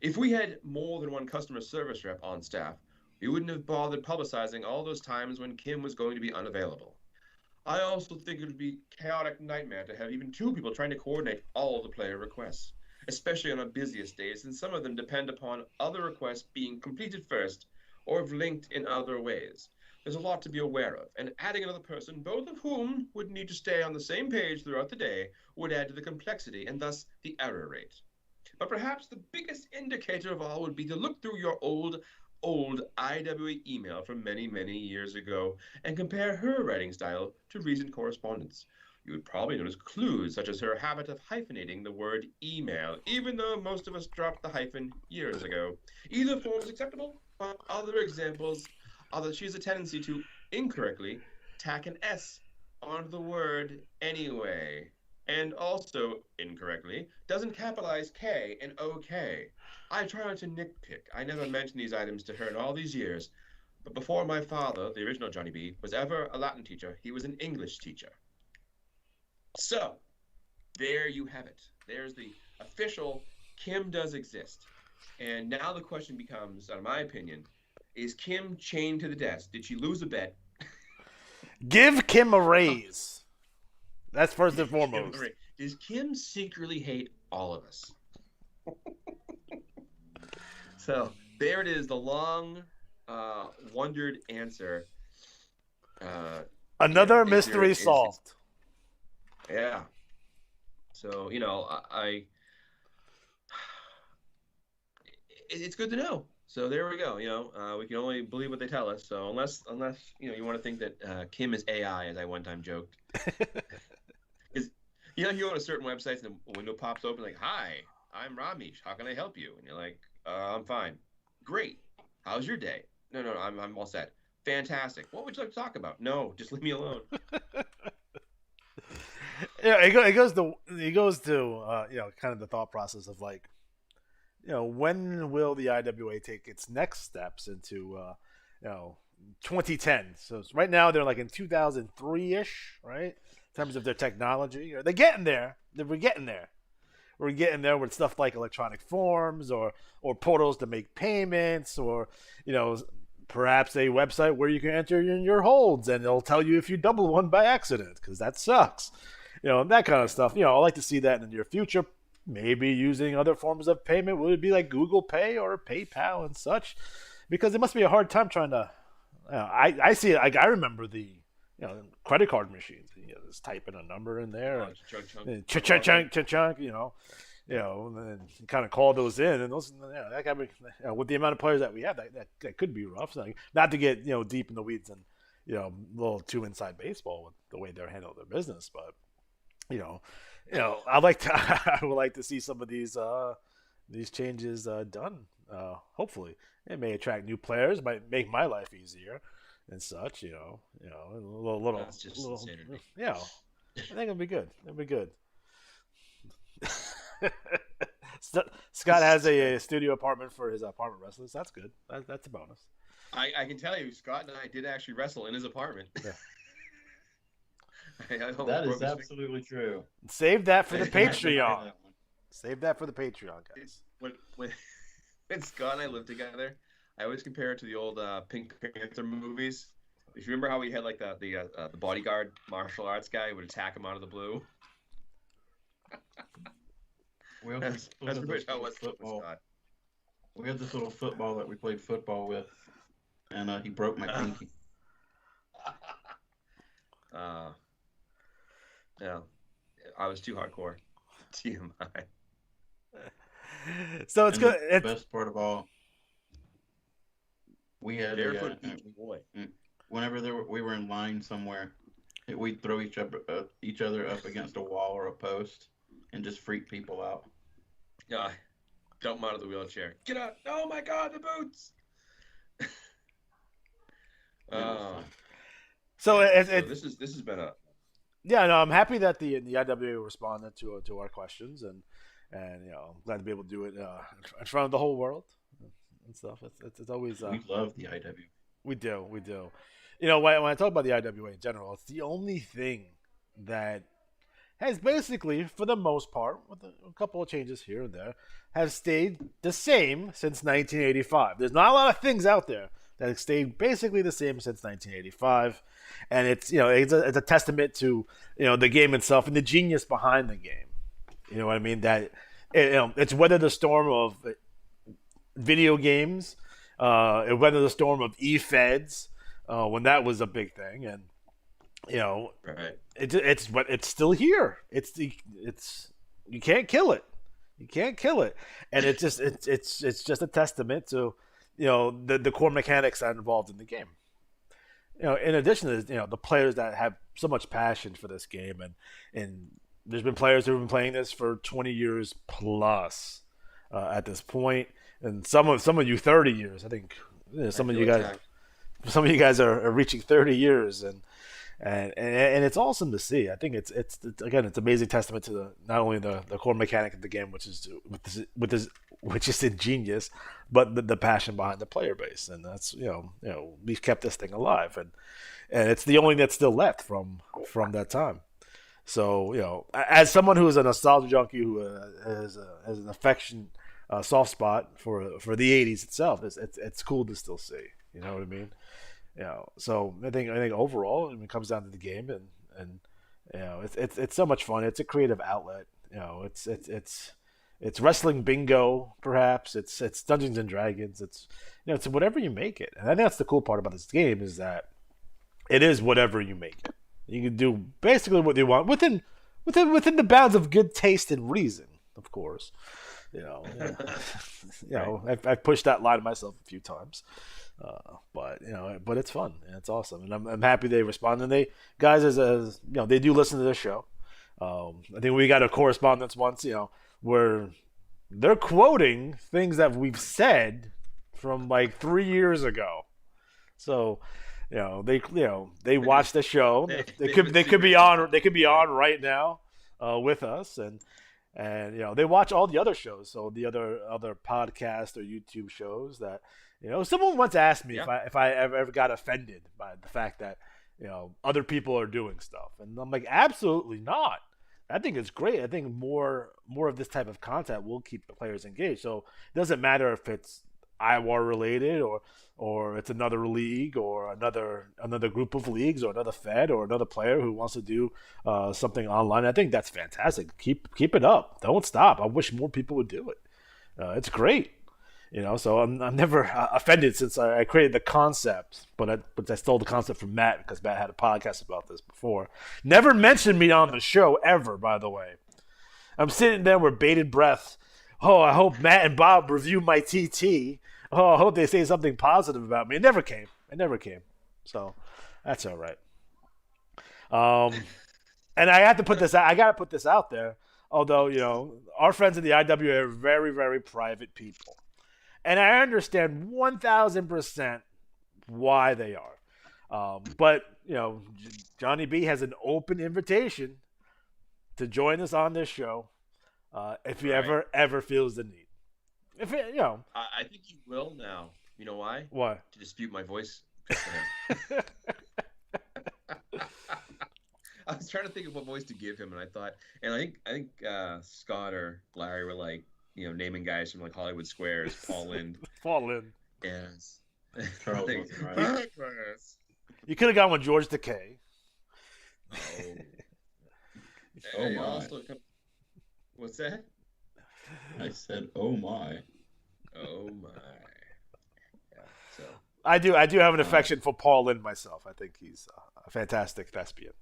If we had more than one customer service rep on staff, we wouldn't have bothered publicizing all those times when Kim was going to be unavailable. I also think it would be a chaotic nightmare to have even two people trying to coordinate all the player requests, especially on our busiest days, and some of them depend upon other requests being completed first or have linked in other ways. There's a lot to be aware of, and adding another person, both of whom would need to stay on the same page throughout the day, would add to the complexity and thus the error rate. But perhaps the biggest indicator of all would be to look through your old IWA email from many, many years ago and compare her writing style to recent correspondence. You would probably notice clues such as her habit of hyphenating the word email, even though most of us dropped the hyphen years ago. Either form is acceptable, but other examples are that she has a tendency to incorrectly tack an S on the word anyway, and also incorrectly doesn't capitalize K and OK. I try not to nitpick. I never mentioned these items to her in all these years, but before my father, the original Johnny B, was ever a Latin teacher, he was an English teacher. So, there you have it. There's the official Kim does exist. And now the question becomes, in my opinion, is Kim chained to the desk? Did she lose a bet?
Give Kim a raise. That's first and foremost.
Does Kim secretly hate all of us? So, there it is, the long, wondered answer.
Another mystery solved.
Yeah. So, it's good to know. So there we go. We can only believe what they tell us. So unless you want to think that Kim is AI, as I one time joked, is you go on a certain website and the window pops open like, "Hi, I'm Ramesh. How can I help you?" And you're like, "I'm fine." Great. How's your day? No. I'm all set. Fantastic. What would you like to talk about? No, just leave me alone.
Yeah, it goes to kind of the thought process of like, when will the IWA take its next steps into 2010? So right now they're like in 2003 ish, right? In terms of their technology, they're getting there. We're getting there. We're getting there with stuff like electronic forms or portals to make payments, or perhaps a website where you can enter in your holds and it'll tell you if you double one by accident, because that sucks. That kind of stuff. I like to see that in the near future. Maybe using other forms of payment. Would it be like Google Pay or PayPal and such? Because it must be a hard time trying to. I see it. I remember the credit card machines. Just type in a number in there, and chunk, and then kind of call those in, and those that can be, with the amount of players that we have, that could be rough. So, not to get deep in the weeds and a little too inside baseball with the way they're handling their business, but I would like to see some of these changes done. Hopefully, it may attract new players, might make my life easier and such. A little.
That's just insanity.
I think it'll be good. It'll be good. Scott has a studio apartment for his apartment wrestlers. That's good. That's a bonus.
I can tell you, Scott and I did actually wrestle in his apartment.
Yeah.
That is absolutely true.
Save that for the Patreon. Save that for the Patreon, guys.
When Scott and I lived together, I always compare it to the old Pink Panther movies. If you remember how we had like the bodyguard martial arts guy who would attack him out of the blue. That's pretty much how it was with Scott.
We had this little football that we played football with, and he broke my pinky.
Yeah, I was too hardcore. TMI.
So it's good.
The best part of all, we had
boy.
Whenever we were in line somewhere, we'd throw each other up against a wall or a post and just freak people out.
Yeah, dump them out of the wheelchair. Get out! Oh my God, the boots!
So
this has been a.
Yeah, no, I'm happy that the IWA responded to our questions, and I'm glad to be able to do it in front of the whole world and stuff. It's always
we love the IWA.
We do. When I talk about the IWA in general, it's the only thing that has basically, for the most part, with a couple of changes here and there, has stayed the same since 1985. There's not a lot of things out there that have stayed basically the same since 1985, and it's a testament to the game itself and the genius behind the game. You know what I mean? That it's weathered the storm of video games, it weathered the storm of e-feds when that was a big thing, and
right.
It's still here. It's you can't kill it. You can't kill it, and it's just a testament to the core mechanics that are involved in the game. In addition to the players that have so much passion for this game, and there's been players who have been playing this for 20 years plus at this point, and some of you 30 years. I think some of you guys are reaching 30 years, and it's awesome to see. I think it's again, it's amazing testament to not only the core mechanic of the game, which is ingenious, but the passion behind the player base, and that's we've kept this thing alive, and it's the only that's still left from that time. So as someone who is a nostalgia junkie, who has an affection, soft spot for the '80s itself, it's cool to still see. You know what I mean? So I think overall, it comes down to the game, and it's so much fun. It's a creative outlet. It's wrestling bingo, perhaps. It's Dungeons and Dragons. It's whatever you make it. And I think that's the cool part about this game, is that it is whatever you make it. You can do basically what you want within the bounds of good taste and reason, of course. I've pushed that line myself a few times. But it's fun and it's awesome, and I'm happy they respond. And they guys, as they do listen to this show. I think we got a correspondence once, where they're quoting things that we've said from like 3 years ago. So, they watch the show.
They-
They
they've
could
been
they could be
super
on
interested.
they could be on right now with us, and they watch all the other shows. So the other podcast or YouTube shows that someone once asked me
Yeah.
if I ever got offended by the fact that other people are doing stuff, and I'm like, absolutely not. I think it's great. I think more of this type of content will keep the players engaged. So it doesn't matter if it's IWAR related or it's another league or another group of leagues or another fed or another player who wants to do something online. I think that's fantastic. Keep it up. Don't stop. I wish more people would do it. It's great. So I'm never offended since I created the concept, but I stole the concept from Matt because Matt had a podcast about this before. Never mentioned me on the show ever, by the way. I'm sitting there with bated breath. Oh, I hope Matt and Bob review my TT. Oh, I hope they say something positive about me. It never came. So that's all right. And I have to put this out. I got to put this out there. Although, our friends in the IWA are very, very private people. And I understand 1,000% why they are. But, Johnny B has an open invitation to join us on this show if he
Right.
ever feels the need. If it,
I think you will now. You know why?
why?
To dispute my voice. I was trying to think of what voice to give him, and I think Scott or Larry were like, naming guys from like Hollywood Squares, Paul Lind,
Fall in.
and
Charles
Like,
wasn't right.
You could have gone with George Takei.
Oh.
Oh
And
my.
also, what's that?
I said, oh my.
Oh my. Yeah. So
I do have an affection for Paul Lynde myself. I think he's a fantastic thespian.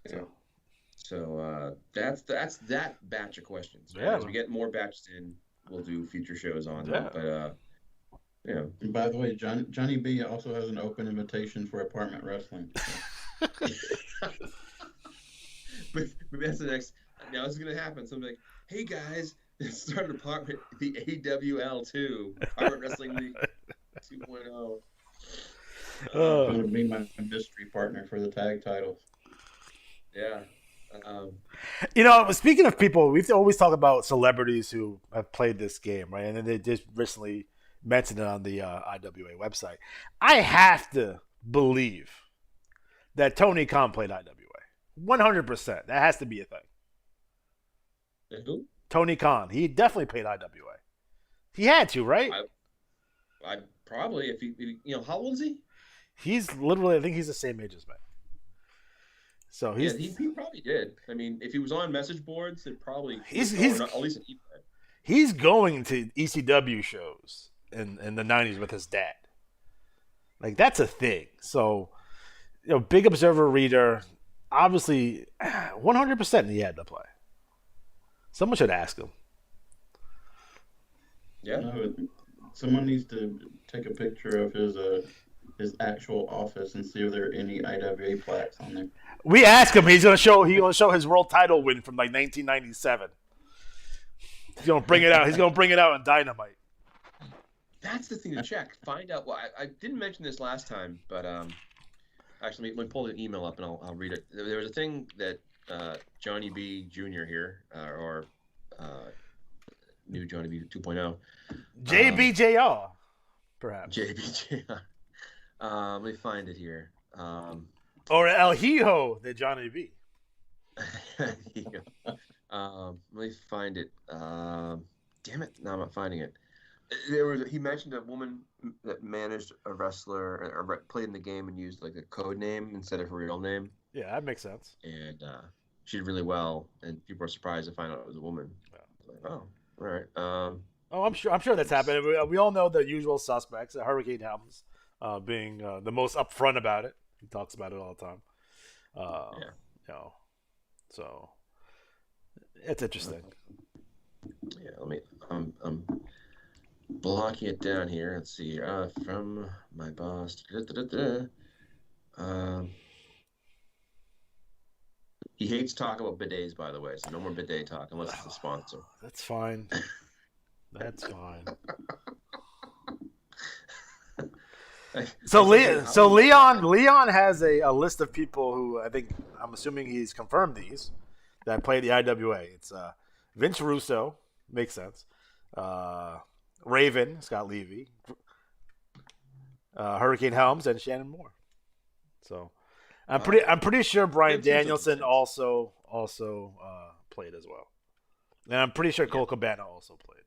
yeah. So that's that batch of questions.
Yeah.
As we get more batches in, we'll do future shows on
Yeah.
them. But
And by the way, Johnny B also has an open invitation for apartment wrestling.
but maybe that's the next. Now this is gonna happen. So I'm like, hey guys, start an apartment, the AWL2 Apartment Wrestling League 2.0.
I'm going to be my mystery partner for the tag titles.
Yeah.
Speaking of people, we've always talked about celebrities who have played this game, right? And then they just recently mentioned it on the IWA website. I have to believe that Tony Khan played IWA. 100%. That has to be a thing.
And who?
Tony Khan. He definitely played IWA. He had to, right?
I probably if how old is he?
He's literally, I think he's the same age as me. So
Yeah, he probably did. I mean, if he was on message boards, it probably
He's-
at least an e-pad.
he's going to ECW shows in the 90s with his dad. Like, that's a thing. So, big observer reader, obviously 100% he had to play. Someone should ask him.
Yeah.
No, someone needs to take a picture of his actual office and see if there are any IWA plaques on there.
We asked him. He's gonna show his world title win from like 1997. He's gonna bring it out. He's gonna bring it out on Dynamite.
That's the thing to check. Find out. Well, I didn't mention this last time, but actually, let me pull the email up and I'll read it. There was a thing that Johnny B. Jr. here, or new Johnny B. 2.0.
JBJR, perhaps.
JBJ. Let me find it here.
Or El Hijo de Johnny B.
There you go. Let me find it. Damn it! No, I'm not finding it. He mentioned a woman that managed a wrestler or played in the game and used like a code name instead of her real name,
Yeah, that makes sense.
and she did really well. And people were surprised to find out it was a woman.
Yeah.
Like, oh, all right.
Oh, I'm sure that's happened. We all know the usual suspects. Hurricane Helms being the most upfront about it. He talks about it all the time.
Yeah.
So it's interesting.
Yeah, let me. I'm blocking it down here. Let's see. From my boss. He hates talking about bidets, by the way. So no more bidet talk unless it's a sponsor.
That's fine. That's fine. So
It's like, dude,
So Leon has a list of people who I'm assuming he's confirmed these that play the IWA. It's Vince Russo, makes sense. Uh, Raven, Scott Levy, Hurricane Helms, and Shannon Moore. So
wow.
I'm pretty sure Brian
Vince Russo makes
Danielson
sense.
also played as well, and I'm pretty sure
Yeah.
Cole Cabana also played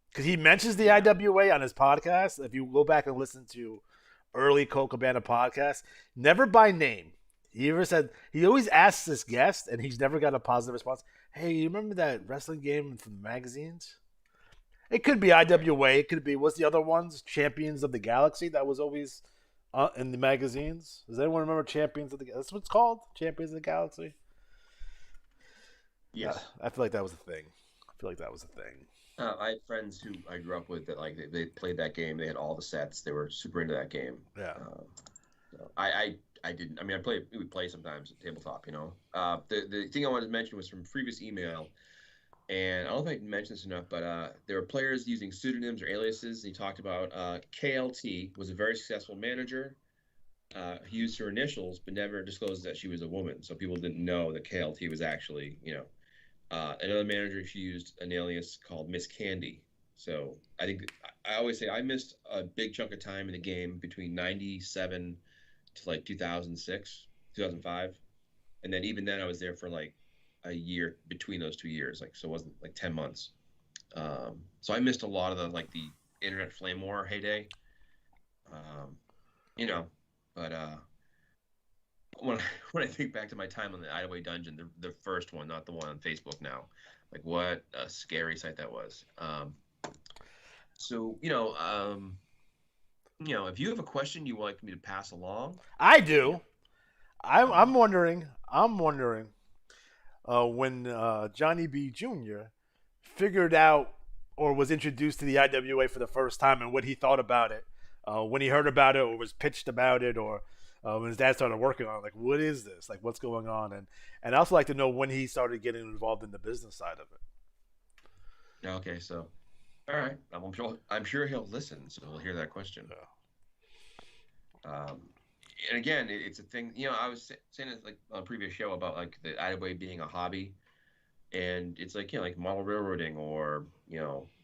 because he mentions the
Yeah.
IWA on his podcast. If you go back and listen to early Cole Cabana podcasts, never by name. He ever said he always asks this guest, and he's never got a positive response. Hey, you remember that wrestling game from the magazines? It could be
Right.
IWA. It could be what's the other ones? Champions of the Galaxy. That was always in the magazines. Does anyone remember Champions of the? That's what it's called. Champions of the Galaxy.
Yes.
I feel like that was a thing. I feel like that was a thing.
I had friends who I grew up with that like they played that game. They had all the sets. They were super into that game.
Yeah.
So I didn't. I mean, we would play sometimes at tabletop. You know. The thing I wanted to mention was from previous email, and I don't think I mentioned this enough, but there were players using pseudonyms or aliases. He talked about KLT was a very successful manager. He used her initials, but never disclosed that she was a woman, so people didn't know that KLT was actually, you know. Another manager, she used an alias called Miss Candy. So I think I always say I missed a big chunk of time in the game between 97 to like 2006, 2005. And then even then I was there for like a year between those 2 years. Like, so it wasn't like 10 months. So I missed a lot of the internet flame war heyday. Um, you know, but when when I think back to my time on the IWA dungeon, the first one, not the one on Facebook now, like what a scary sight that was. So if you have a question you would like me to pass along,
I do.
yeah,
I'm wondering. When Johnny B. Jr. figured out or was introduced to the IWA for the first time and what he thought about it, when he heard about it or was pitched about it, or when his dad started working on it, like, what is this? Like, what's going on? And I also like to know when he started getting involved in the business side of it.
okay, so all right, I'm sure he'll listen, so we'll hear that question. Um, and again, it's a thing. I was saying it like on a previous show about like the IWA being a hobby, and it's like like model railroading or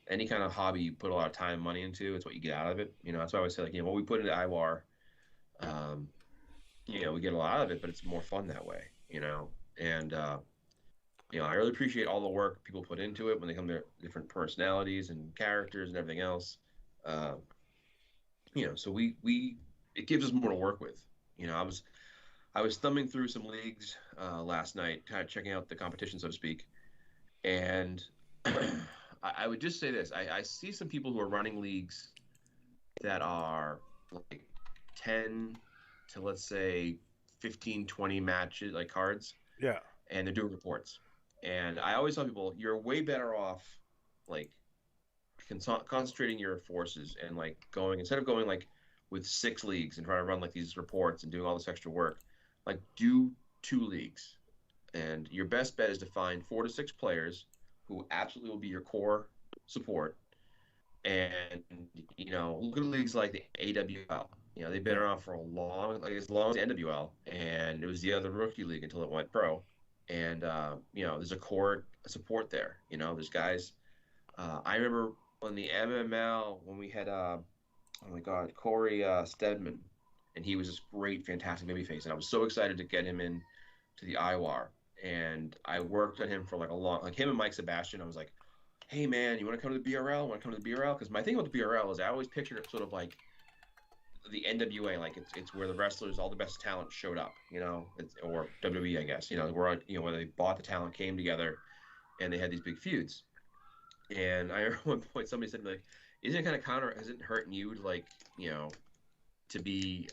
any kind of hobby you put a lot of time and money into. It's what you get out of it. That's why I always say like what we put into IWAR, we get a lot out of it, but it's more fun that way. And I really appreciate all the work people put into it when they come to different personalities and characters and everything else. So we it gives us more to work with. I was thumbing through some leagues last night, kind of checking out the competition, so to speak, and I would just say this: I see some people who are running leagues that are like 10 to, let's say, 15, 20 matches, like cards.
Yeah.
And they're doing reports. And I always tell people, you're way better off like concentrating your forces and like instead of going like with 6 leagues and trying to run like these reports and doing all this extra work, like do 2 leagues. And your best bet is to find 4 to 6 players who absolutely will be your core support. And look at leagues like the AWL. They've been around for as long as the NWL, and it was the other rookie league until it went pro. And there's a core support there. There's guys. I remember on the MML when we had oh my God, Corey Stedman, and he was this great, fantastic babyface, and I was so excited to get him in to the IWAR, and I worked on him for like him and Mike Sebastian. I was like, hey man, you want to come to the BRL? Want to come to the BRL? Because my thing about the BRL is I always pictured it sort of like the NWA, like it's where the wrestlers, all the best talent showed up, or WWE, I guess, where where they bought the talent, came together, and they had these big feuds. And I remember at one point somebody said like, isn't it kind of isn't it hurting you to be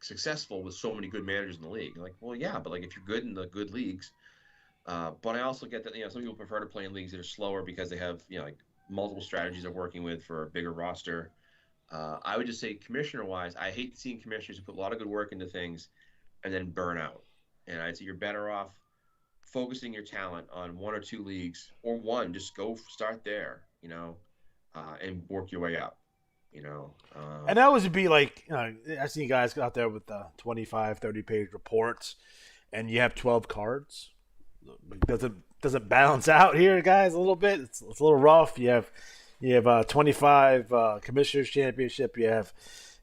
successful with so many good managers in the league? Like, well, yeah, but like if you're good in the good leagues. But I also get that some people prefer to play in leagues that are slower because they have like multiple strategies they're working with for a bigger roster. I would just say commissioner-wise, I hate seeing commissioners who put a lot of good work into things and then burn out. And I'd say you're better off focusing your talent on 1 or 2 leagues, or one, just go start there, and work your way up. You know,
And that would be like, I see guys out there with 25, 30-page reports, and you have 12 cards. Doesn't balance out here, guys, a little bit. It's a little rough. You have 25 commissioners championship. You have,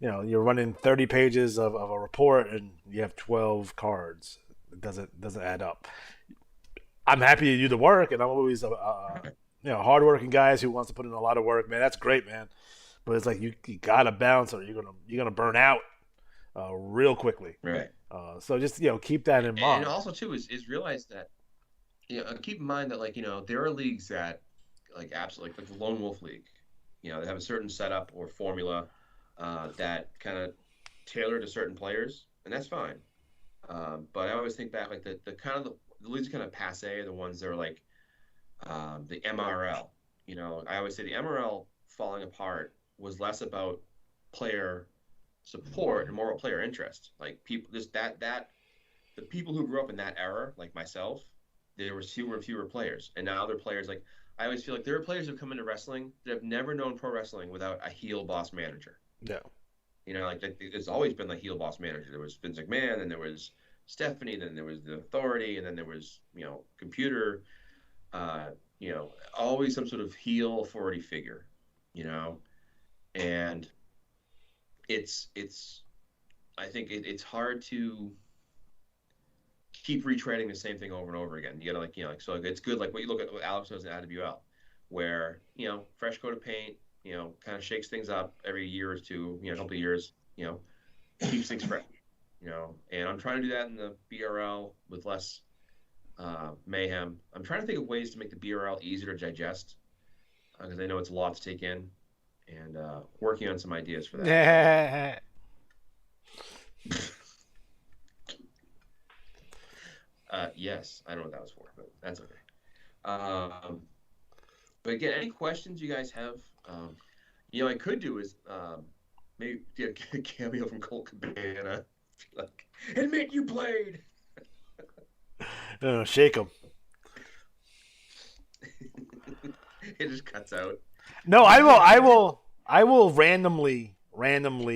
you're running 30 pages of a report, and you have 12 cards. It doesn't add up. I'm happy to do the work, and I'm always hardworking guys who wants to put in a lot of work. Man, that's great, man. But it's like you gotta balance, or you're gonna burn out real quickly.
right.
So just keep that in mind.
And also too is realize that keep in mind that there are leagues that absolutely like the Lone Wolf League, they have a certain setup or formula that kind of tailor to certain players, and that's fine. But I always think back the kind of the leagues kind of passe are the ones that are like the MRL. I always say the MRL falling apart was less about player support and more about player interest. Like people, just that the people who grew up in that era, like myself, there were fewer and fewer players, and now they're players. Like I always feel like there are players who come into wrestling that have never known pro wrestling without a heel boss manager.
Yeah.
It's always been the heel boss manager. There was Vince McMahon, and there was Stephanie, then there was the Authority, and then there was computer. Always some sort of heel authority figure. And it's I think it's hard to keep retreading the same thing over and over again. You gotta so it's good like what you look at what Alex does in IWL, where fresh coat of paint, kind of shakes things up every year or two, a couple of years, keeps things fresh, and I'm trying to do that in the BRL with less mayhem. I'm trying to think of ways to make the BRL easier to digest because I know it's a lot to take in, and working on some ideas for that. Yes, I don't know what that was for, but that's okay. But again, any questions you guys have? I could do is maybe get a cameo from Colt Cabana. Admit you played.
Shake him.
It just cuts out.
No, I will randomly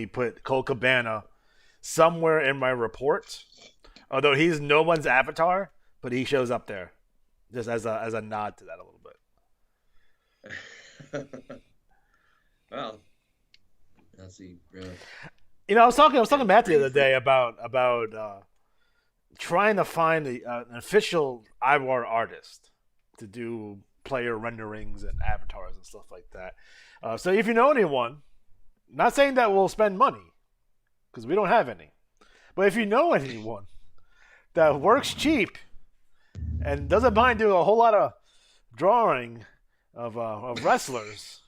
put Colt Cabana somewhere in my report. Although he's no one's avatar, but he shows up there just as a nod to that a little bit.
Well, let's see.
I was talking to Matt the other day about trying to find an official IWAR artist to do player renderings and avatars and stuff like that. So if you know anyone, not saying that we'll spend money because we don't have any, but if you know anyone that works cheap and doesn't mind doing a whole lot of drawing of wrestlers,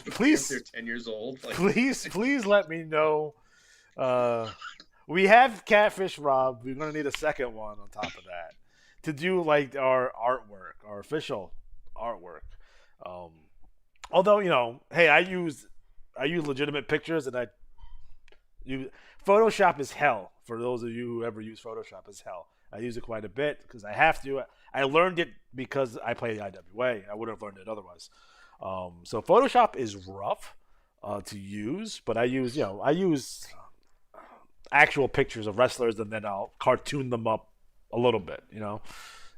please,
they're 10 years old.
Please let me know. We have Catfish Rob. We're gonna need a second one on top of that to do like our artwork, our official artwork. Although hey, I use legitimate pictures, and Photoshop is hell. For those of you who ever use Photoshop, is hell. I use it quite a bit because I have to. I learned it because I play the IWA. I wouldn't have learned it otherwise. So Photoshop is rough to use, but I use actual pictures of wrestlers, and then I'll cartoon them up a little bit.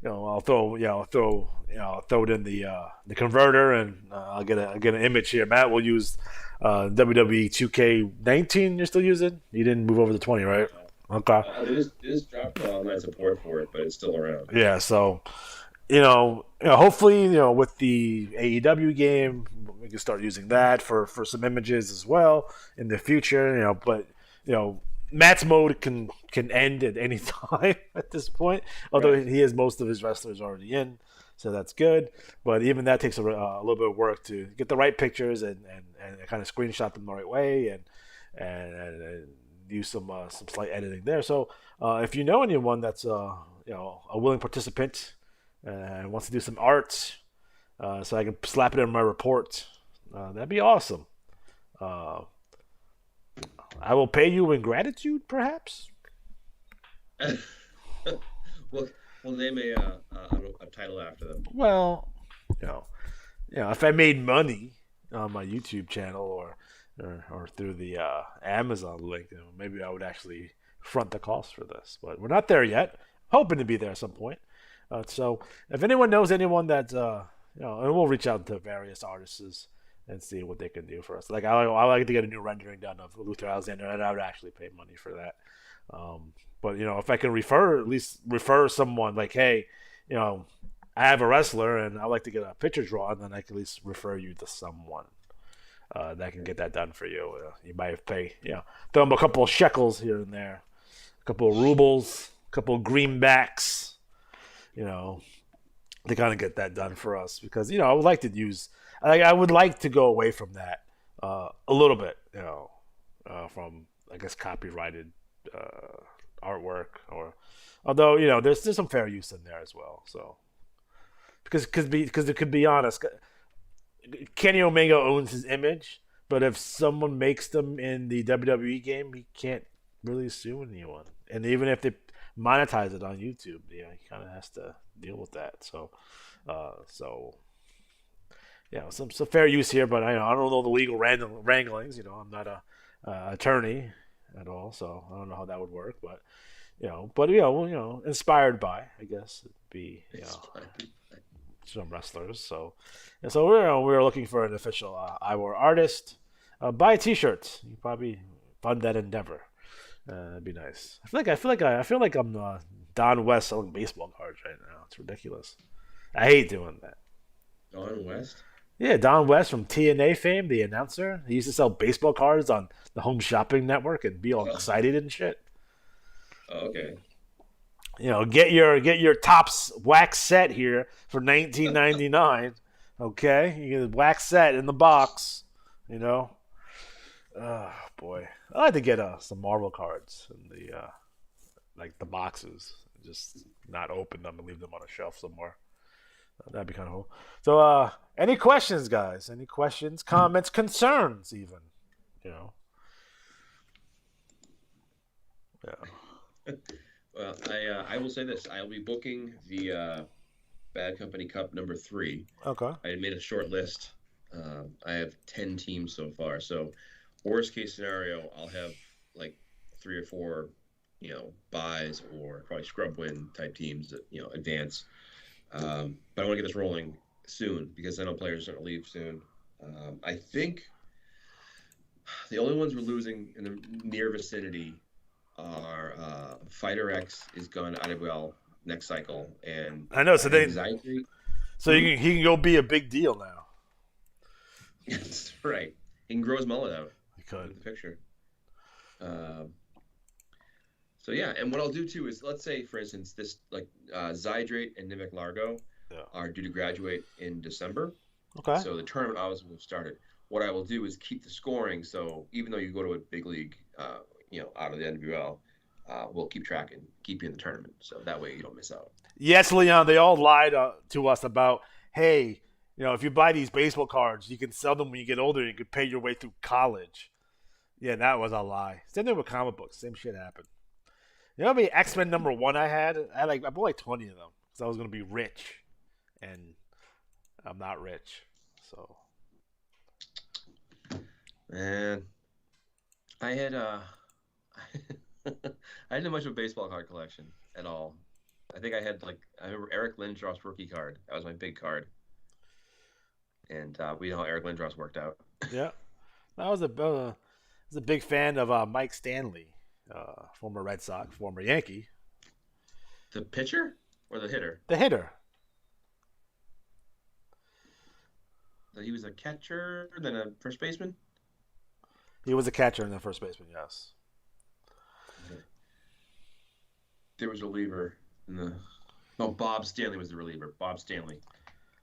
I'll throw it in the converter, and I'll get an image here. Matt will use WWE 2K19. You're still using? You didn't move over to 20, right? Okay.
It is dropped online support for it, but it's still around.
Yeah. So, hopefully, with the AEW game, we can start using that for some images as well in the future. But Matt's mode can end at any time at this point, although he has most of his wrestlers already in, so that's good. But even that takes a little bit of work to get the right pictures and kind of screenshot them the right way and use some slight editing there. So if you know anyone that's a willing participant and wants to do some art, so I can slap it in my report, that'd be awesome. I will pay you in gratitude, perhaps.
We'll name a title after them.
Well, if I made money on my YouTube channel or through the Amazon link, maybe I would actually front the cost for this. But we're not there yet. Hoping to be there at some point. So if anyone knows anyone that and we'll reach out to various artists and see what they can do for us. Like I like to get a new rendering done of Luther Alexander, and I would actually pay money for that. But if I can at least refer someone like, hey, I have a wrestler and I like to get a picture drawn, then I can at least refer you to someone that can get that done for you. You might have to pay, throw them a couple of shekels here and there, a couple of rubles, a couple of greenbacks, to kind of get that done for us, because I would like to I would like to go away from that a little bit, from I guess copyrighted artwork, or although there's some fair use in there as well. So because to be honest, Kenny Omega owns his image, but if someone makes them in the WWE game, he can't really sue anyone, and even if they monetize it on YouTube, he kind of has to deal with that. So some fair use here, but I don't know the legal wranglings. I'm not a attorney at all, so I don't know how that would work. But inspired by, I guess, it'd be some wrestlers. So we're looking for an official IWAR artist. Buy T-shirts. You probably fund that endeavor. That'd be nice. I feel like I'm Don West selling baseball cards right now. It's ridiculous. I hate doing that.
Don West?
Yeah, Don West from TNA fame, the announcer. He used to sell baseball cards on the Home Shopping Network and be all excited and shit.
Oh, okay.
Get your Topps wax set here for $19.99. Okay, you get a wax set in the box. Oh boy, I like to get some Marvel cards in the the boxes, just not open them and leave them on a shelf somewhere. That'd be kind of cool. So, any questions, guys? Any questions, comments, concerns, even? Yeah.
Well, I will say this: I'll be booking the Bad Company Cup number 3.
Okay.
I made a short list. I have 10 teams so far. So, worst case scenario, I'll have like 3 or 4, buys or probably scrub win type teams that advance. But I want to get this rolling soon because I know players are going to leave soon. I think the only ones we're losing in the near vicinity are Fighter X is gone out of next cycle, and
I know. So he can go be a big deal now.
That's right. He can grow his mullet out.
He could.
The picture. So yeah, and what I'll do too is, let's say for instance, this Zydrate and Nivek Largo are due to graduate in December.
Okay.
So the tournament obviously will have started. What I will do is keep the scoring. So even though you go to a big league, out of the NWL, we'll keep track and keep you in the tournament. So that way you don't miss out.
Yes, Leon. They all lied to us about, hey, if you buy these baseball cards, you can sell them when you get older. You can pay your way through college. Yeah, that was a lie. Same thing with comic books. Same shit happened. You know how many X-Men number 1 I had? I bought like 20 of them because I was gonna be rich, and I'm not rich. So,
man, I had I didn't much of a baseball card collection at all. I think I remember Eric Lindros's rookie card. That was my big card. And we know how Eric Lindros worked out.
Yeah, I was a big fan of Mike Stanley, former Red Sox, former Yankee.
The pitcher or the hitter?
The hitter.
That he was a catcher, then a first baseman?
He was a catcher and then first baseman, yes.
Okay. There was a reliever in the... No, Bob Stanley was the reliever. Bob Stanley.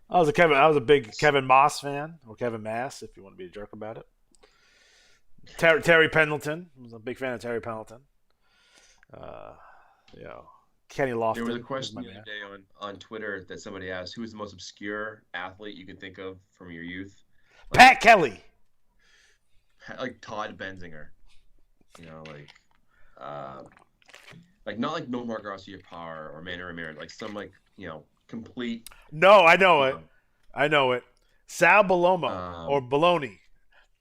I was a big Kevin Moss fan, or Kevin Mass, if you want to be a jerk about it. Terry Pendleton. I was a big fan of Terry Pendleton. Kenny Lofton.
There was a question the other day on Twitter that somebody asked, who is the most obscure athlete you can think of from your youth?
Pat Kelly.
Like Todd Benzinger. Not like Nomar Garcia-Parra or Manny Ramirez, like some complete...
No, I know it. Sal Balomo or Baloney,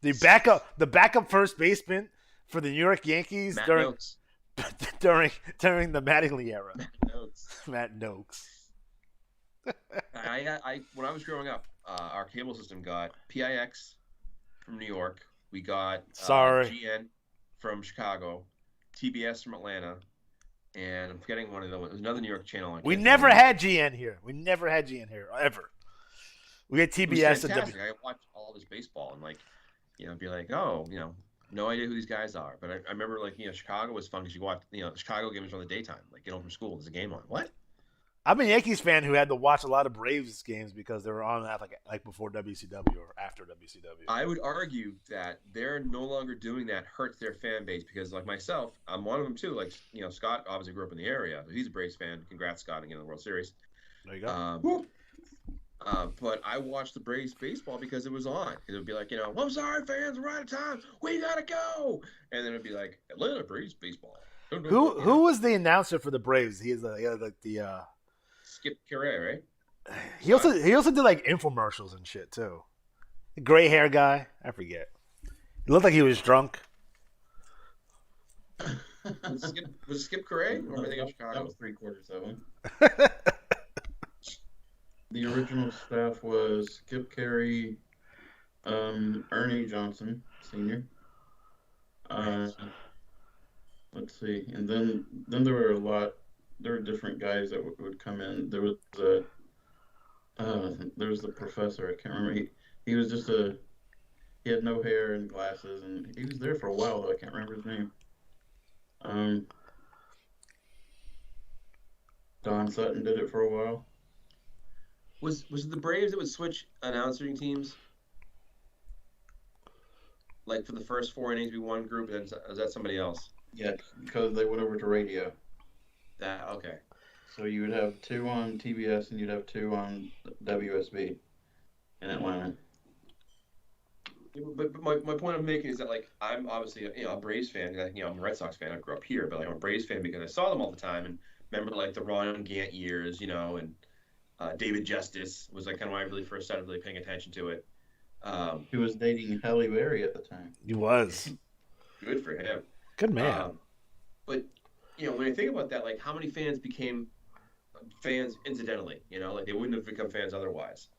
the backup first baseman for the New York Yankees
Matt
during
Noakes.
during the Mattingly era.
Matt Noakes.
Matt Noakes.
I when I was growing up, our cable system got PIX from New York. We got GN from Chicago, TBS from Atlanta, and I'm forgetting one of them. It was another New York channel.
We never had GN here. We never had GN here ever. We had TBS and W.
I watched all this baseball and be like, oh, no idea who these guys are. But I remember Chicago was fun because you watch the Chicago games on the daytime. Like get home from school, there's a game on. What?
I'm a Yankees fan who had to watch a lot of Braves games because they were on that like before WCW or after WCW.
I would argue that they're no longer doing that hurts their fan base because like myself, I'm one of them too. Like Scott obviously grew up in the area. He's a Braves fan. Congrats, Scott, on getting the World Series.
There you go.
But I watched the Braves baseball because it was on. It would be like, I'm sorry, fans, we're out of time. We gotta go. And then it'd be like Atlanta Braves baseball.
Who was the announcer for the Braves? He had like the
Skip Carey, right?
He also did like infomercials and shit too. The gray hair guy, I forget. He looked like he was drunk.
Was it Skip Carey or were they in Chicago?
That was 3/4 of him. The original staff was Skip Carey, Ernie Johnson, Sr. Let's see, and then there were there were different guys that would come in. There was the professor. I can't remember. He was just he had no hair and glasses, and he was there for a while though. I can't remember his name. Don Sutton did it for a while.
Was it the Braves that would switch announcing teams? Like for the first 4 innings, we one group, and then is that somebody else?
Yeah, because they went over to radio.
Okay.
So you would have 2 on TBS and you'd have 2 on WSB in Atlanta.
But my point I'm making is that I'm obviously a Braves fan. I'm a Red Sox fan. I grew up here, but I'm a Braves fan because I saw them all the time and remember the Ron Gant years, and David Justice was kind of when I really first started really paying attention to it.
He was dating Halle Berry at the time.
He was.
Good for him.
Good man.
But when I think about that, how many fans became fans incidentally? They wouldn't have become fans otherwise.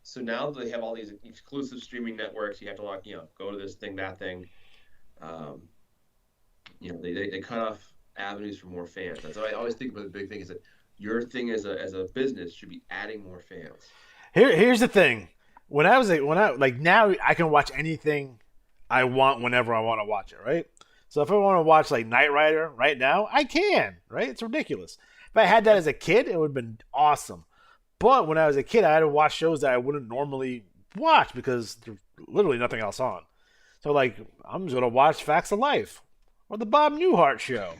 So now that they have all these exclusive streaming networks, you have to go to this thing, that thing. They cut off avenues for more fans. That's what I always think about. The big thing is that your thing as a business should be adding more fans.
Here's the thing. Now I can watch anything I want whenever I want to watch it, right? So if I want to watch Knight Rider right now, I can, right? It's ridiculous. If I had that as a kid, it would have been awesome. But when I was a kid, I had to watch shows that I wouldn't normally watch because there's literally nothing else on. So I'm just gonna watch Facts of Life or the Bob Newhart Show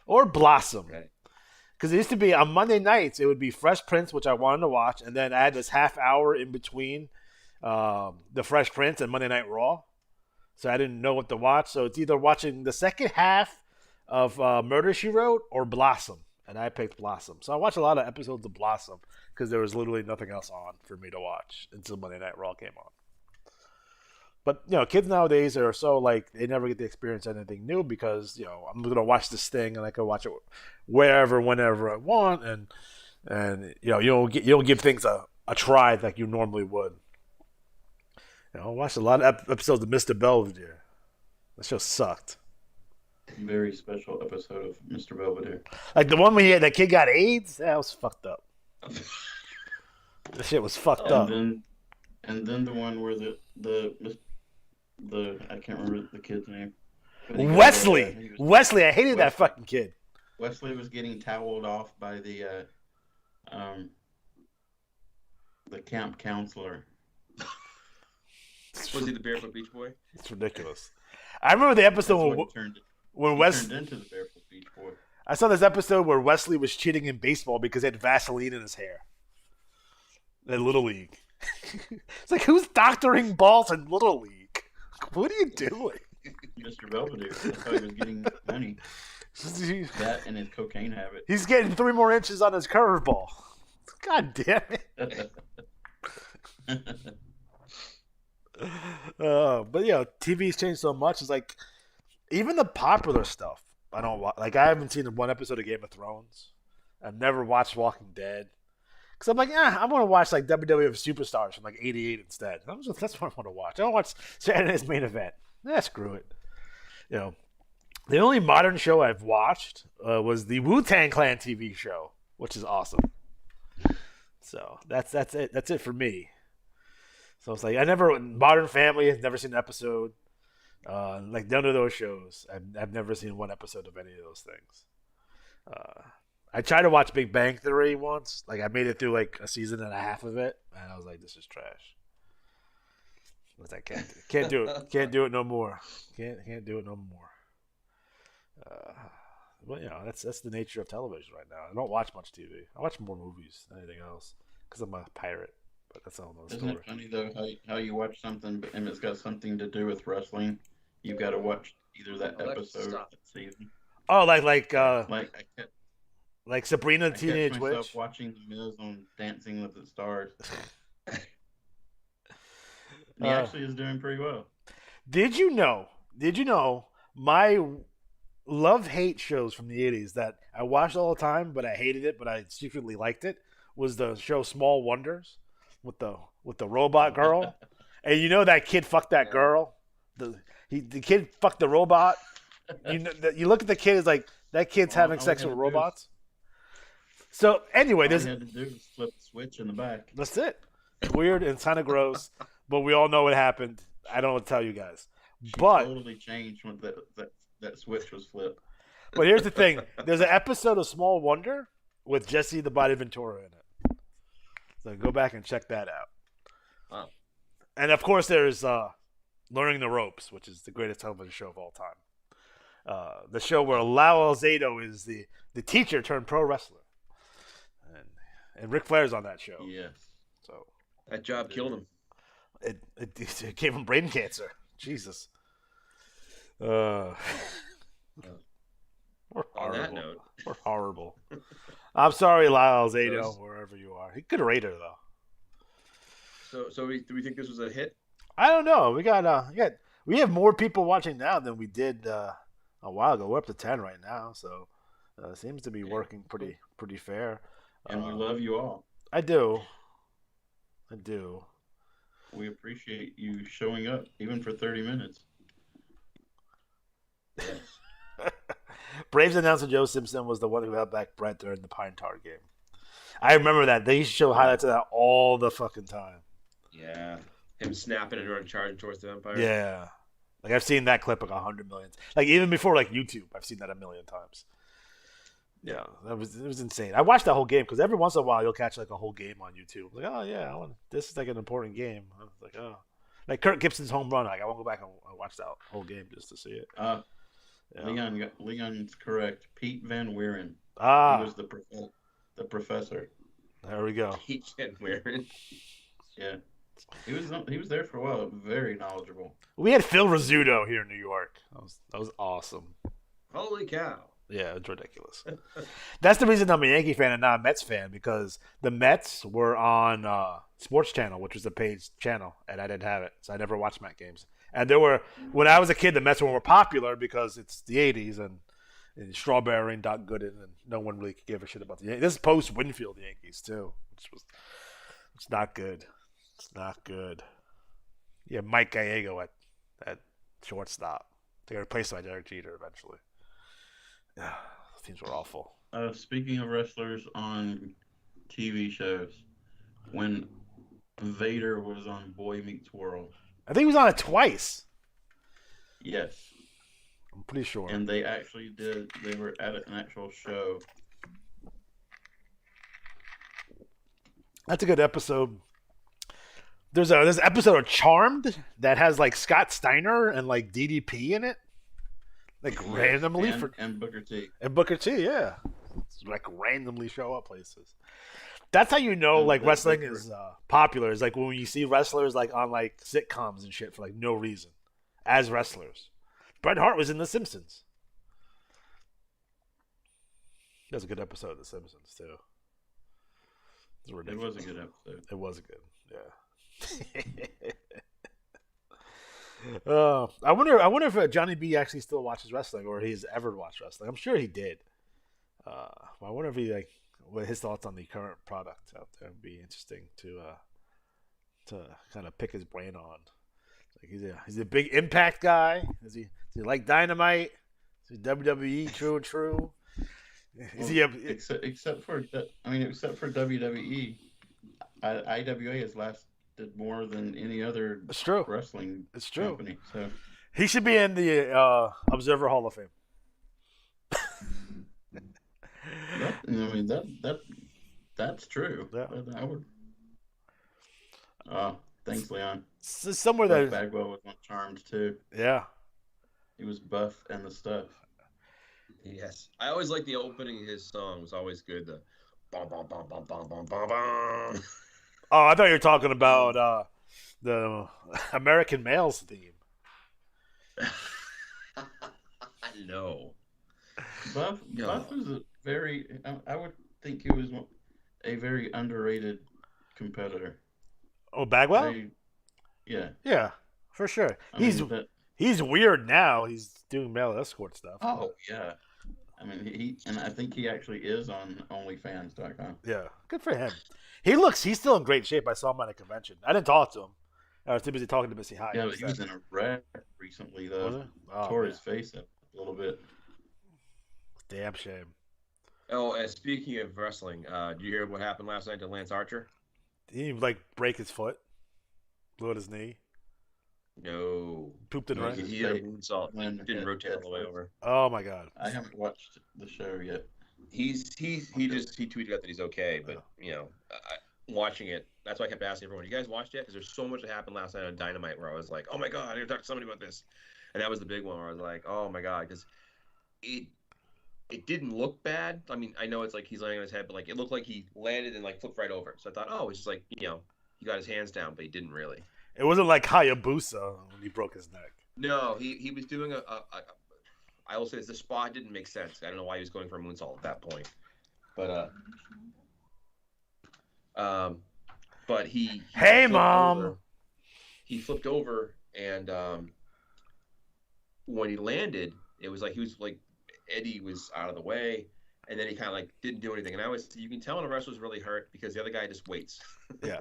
or Blossom.
Right.
Because it used to be on Monday nights, it would be Fresh Prince, which I wanted to watch, and then I had this half hour in between the Fresh Prince and Monday Night Raw. So I didn't know what to watch. So it's either watching the second half of Murder, She Wrote or Blossom. And I picked Blossom. So I watched a lot of episodes of Blossom because there was literally nothing else on for me to watch until Monday Night Raw came on. But, kids nowadays are so, they never get to experience anything new because, I'm going to watch this thing and I can watch it wherever, whenever I want. And you don't give things a try like you normally would. I watched a lot of episodes of Mr. Belvedere. That show sucked.
Very special episode of Mr. Belvedere.
The one where that kid got AIDS? That was fucked up. The shit was fucked up.
And then the one where the I can't remember the kid's name.
Wesley! Wesley, I hated that fucking kid.
Wesley was getting toweled off by the camp counselor.
Was he the Barefoot Beach Boy?
It's ridiculous. I remember the episode when Wesley
turned into the Barefoot Beach Boy.
I saw this episode where Wesley was cheating in baseball because he had Vaseline in his hair. In Little League. It's who's doctoring balls in Little League? What are you doing?
Mr. Belvedere. That's how he was getting money. That and his cocaine habit.
He's getting 3 more inches on his curveball. God damn it. But TV's changed so much. It's like even the popular stuff. I don't like. I haven't seen one episode of Game of Thrones. I've never watched Walking Dead because I'm like, I'm gonna watch like WWF Superstars from like '88 instead. That's what I want to watch. I don't watch Saturday's Main Event. Screw it. The only modern show I've watched was the Wu-Tang Clan TV show, which is awesome. So that's it. That's it for me. So it's like Modern Family. I've never seen an episode. Like none of those shows. I've never seen one episode of any of those things. I tried to watch Big Bang Theory once. Like I made it through like a season and a half of it, and I was like, "This is trash." I can't do it. Can't do it no more. Can't do it no more. But that's the nature of television right now. I don't watch much TV. I watch more movies than anything else because I'm a pirate. But that's all another story.
Isn't it funny though how you watch something and it's got something to do with wrestling? You've got to watch either that episode or that season.
Oh, like Sabrina the Teenage
I catch myself
Witch.
watching The Miz on Dancing with the Stars. He actually is doing pretty well.
Did you know my love-hate shows from the 80s that I watched all the time, but I hated it, but I secretly liked it, was the show Small Wonders with the robot girl. And that kid fucked that girl. The kid fucked the robot. You look at the kid, it's like that kid's having sex with robots. So anyway,
all he had to do was flip the switch in the back.
That's it. Weird and kind of gross, but we all know what happened. I don't want to tell you guys. But
totally changed when that switch was flipped.
But here's the thing: there's an episode of Small Wonder with Jesse the Body Ventura in it. So go back and check that out.
Wow.
And of course, there's Learning the Ropes, which is the greatest television show of all time. The show where Lyle Alzado is the teacher turned pro wrestler, and Ric Flair's on that show.
Yes.
So
that job killed him.
It gave him brain cancer. Jesus. We're horrible.
On that note,
we're horrible. I'm sorry, Lyle Alzado, wherever you are. He could rate her though.
So do we think this was a hit?
I don't know. We have more people watching now than we did a while ago. We're up to 10 right now, so it seems to be working pretty fair.
And we love you all.
I do.
We appreciate you showing up, even for 30 minutes. Yes.
Braves announcer Joe Simpson was the one who held back Brett during the Pine Tar game. I remember that. They used to show highlights of that all the fucking time.
Yeah. Him snapping and running charging towards the umpire.
Yeah. Like I've seen that clip like 100 million. Like even before like YouTube, I've seen that a million times. Yeah, it was insane. I watched that whole game because every once in a while you'll catch like a whole game on YouTube. Like, oh yeah, this is like an important game. I was like, oh, like Kirk Gibson's home run. Like I won't go back and watch that whole game just to see it.
Leon's correct. Pete Van Wieren. He was the professor.
There we go.
Pete Van Wieren.
Yeah, he was there for a while. Very knowledgeable.
We had Phil Rizzuto here in New York. That was awesome.
Holy cow.
Yeah, it's ridiculous. That's the reason I'm a Yankee fan and not a Mets fan, because the Mets were on Sports Channel, which was a paid channel, and I didn't have it, so I never watched Met games. And when I was a kid, the Mets were more popular because it's the 80s, and Strawberry and Doc Gooden, and no one really could give a shit about the Yankees. This is post-Winfield Yankees, too, it's not good. It's not good. Yeah, Mike Gallego at shortstop. They got replaced by Derek Jeter eventually. Yeah, teams were awful.
Speaking of wrestlers on TV shows, when Vader was on Boy Meets World.
I think he was on it twice.
Yes.
I'm pretty sure.
And they were at an actual show.
That's a good episode. There's an episode of Charmed that has like Scott Steiner and like DDP in it. Like randomly
and Booker T.
And Booker T, yeah. It's like randomly show up places. That's how you know like wrestling is popular. Is like when you see wrestlers like on like sitcoms and shit for like no reason as wrestlers. Bret Hart was in The Simpsons. That was a good episode of The Simpsons too.
It was a good episode.
It was good, yeah. I wonder. I wonder if Johnny B actually still watches wrestling, or he's ever watched wrestling. I'm sure he did. I wonder if he like what his thoughts on the current product out there. Would be interesting to kind of pick his brain on. Like he's a big Impact guy. Does he like Dynamite? Is he WWE true and true? Is he
except for WWE, IWA has lasted more than any other
It's true.
wrestling
It's true.
company. So
He should be in the Observer Hall of Fame.
that's true.
Yeah.
I would. Thanks, Leon.
Somewhere
Buff
that
Bagwell was on Charmed too.
yeah.
He was buff and the stuff.
Yes, I always like the opening of his song. Was always good. The bum bum bum bum bum bum bum bum.
Oh, I thought you were talking about the American Males theme.
No.
Buff was a very. I would think he was a very underrated competitor.
Oh, Bagwell?
Yeah.
Yeah, for sure.
I mean,
He's weird now. He's doing male escort stuff.
Oh yeah. I mean, I think he actually is on OnlyFans.com.
Yeah, good for him. He's still in great shape. I saw him at a convention. I didn't talk to him. I was too busy talking to Missy High.
Yeah, but he was in a wreck recently though. Tore his face up a little bit.
Damn shame.
Oh, and speaking of wrestling, did you hear what happened last night to Lance Archer?
Did he like break his foot? Blew out his knee?
No.
Pooped in right?
He did a moonsault. Didn't rotate all the way over.
Oh my god.
I haven't watched the show yet.
He tweeted out that he's okay, but watching it, that's why I kept asking everyone, you guys watched it? Because there's so much that happened last night on Dynamite where I was like, oh my god, I gotta talk to somebody about this. And that was the big one where I was like, oh my god, because it didn't look bad. I mean, I know it's like he's laying on his head, but like it looked like he landed and like flipped right over. So I thought, oh, it's just like, he got his hands down, but he didn't really.
It wasn't like Hayabusa when he broke his neck.
No, he was doing I will say this, the spot didn't make sense. I don't know why he was going for a moonsault at that point. But he
Hey mom.
He flipped over and when he landed, it was like he was like Eddie was out of the way and then he kind of like didn't do anything. And you can tell when a wrestler's really hurt because the other guy just waits.
Yeah.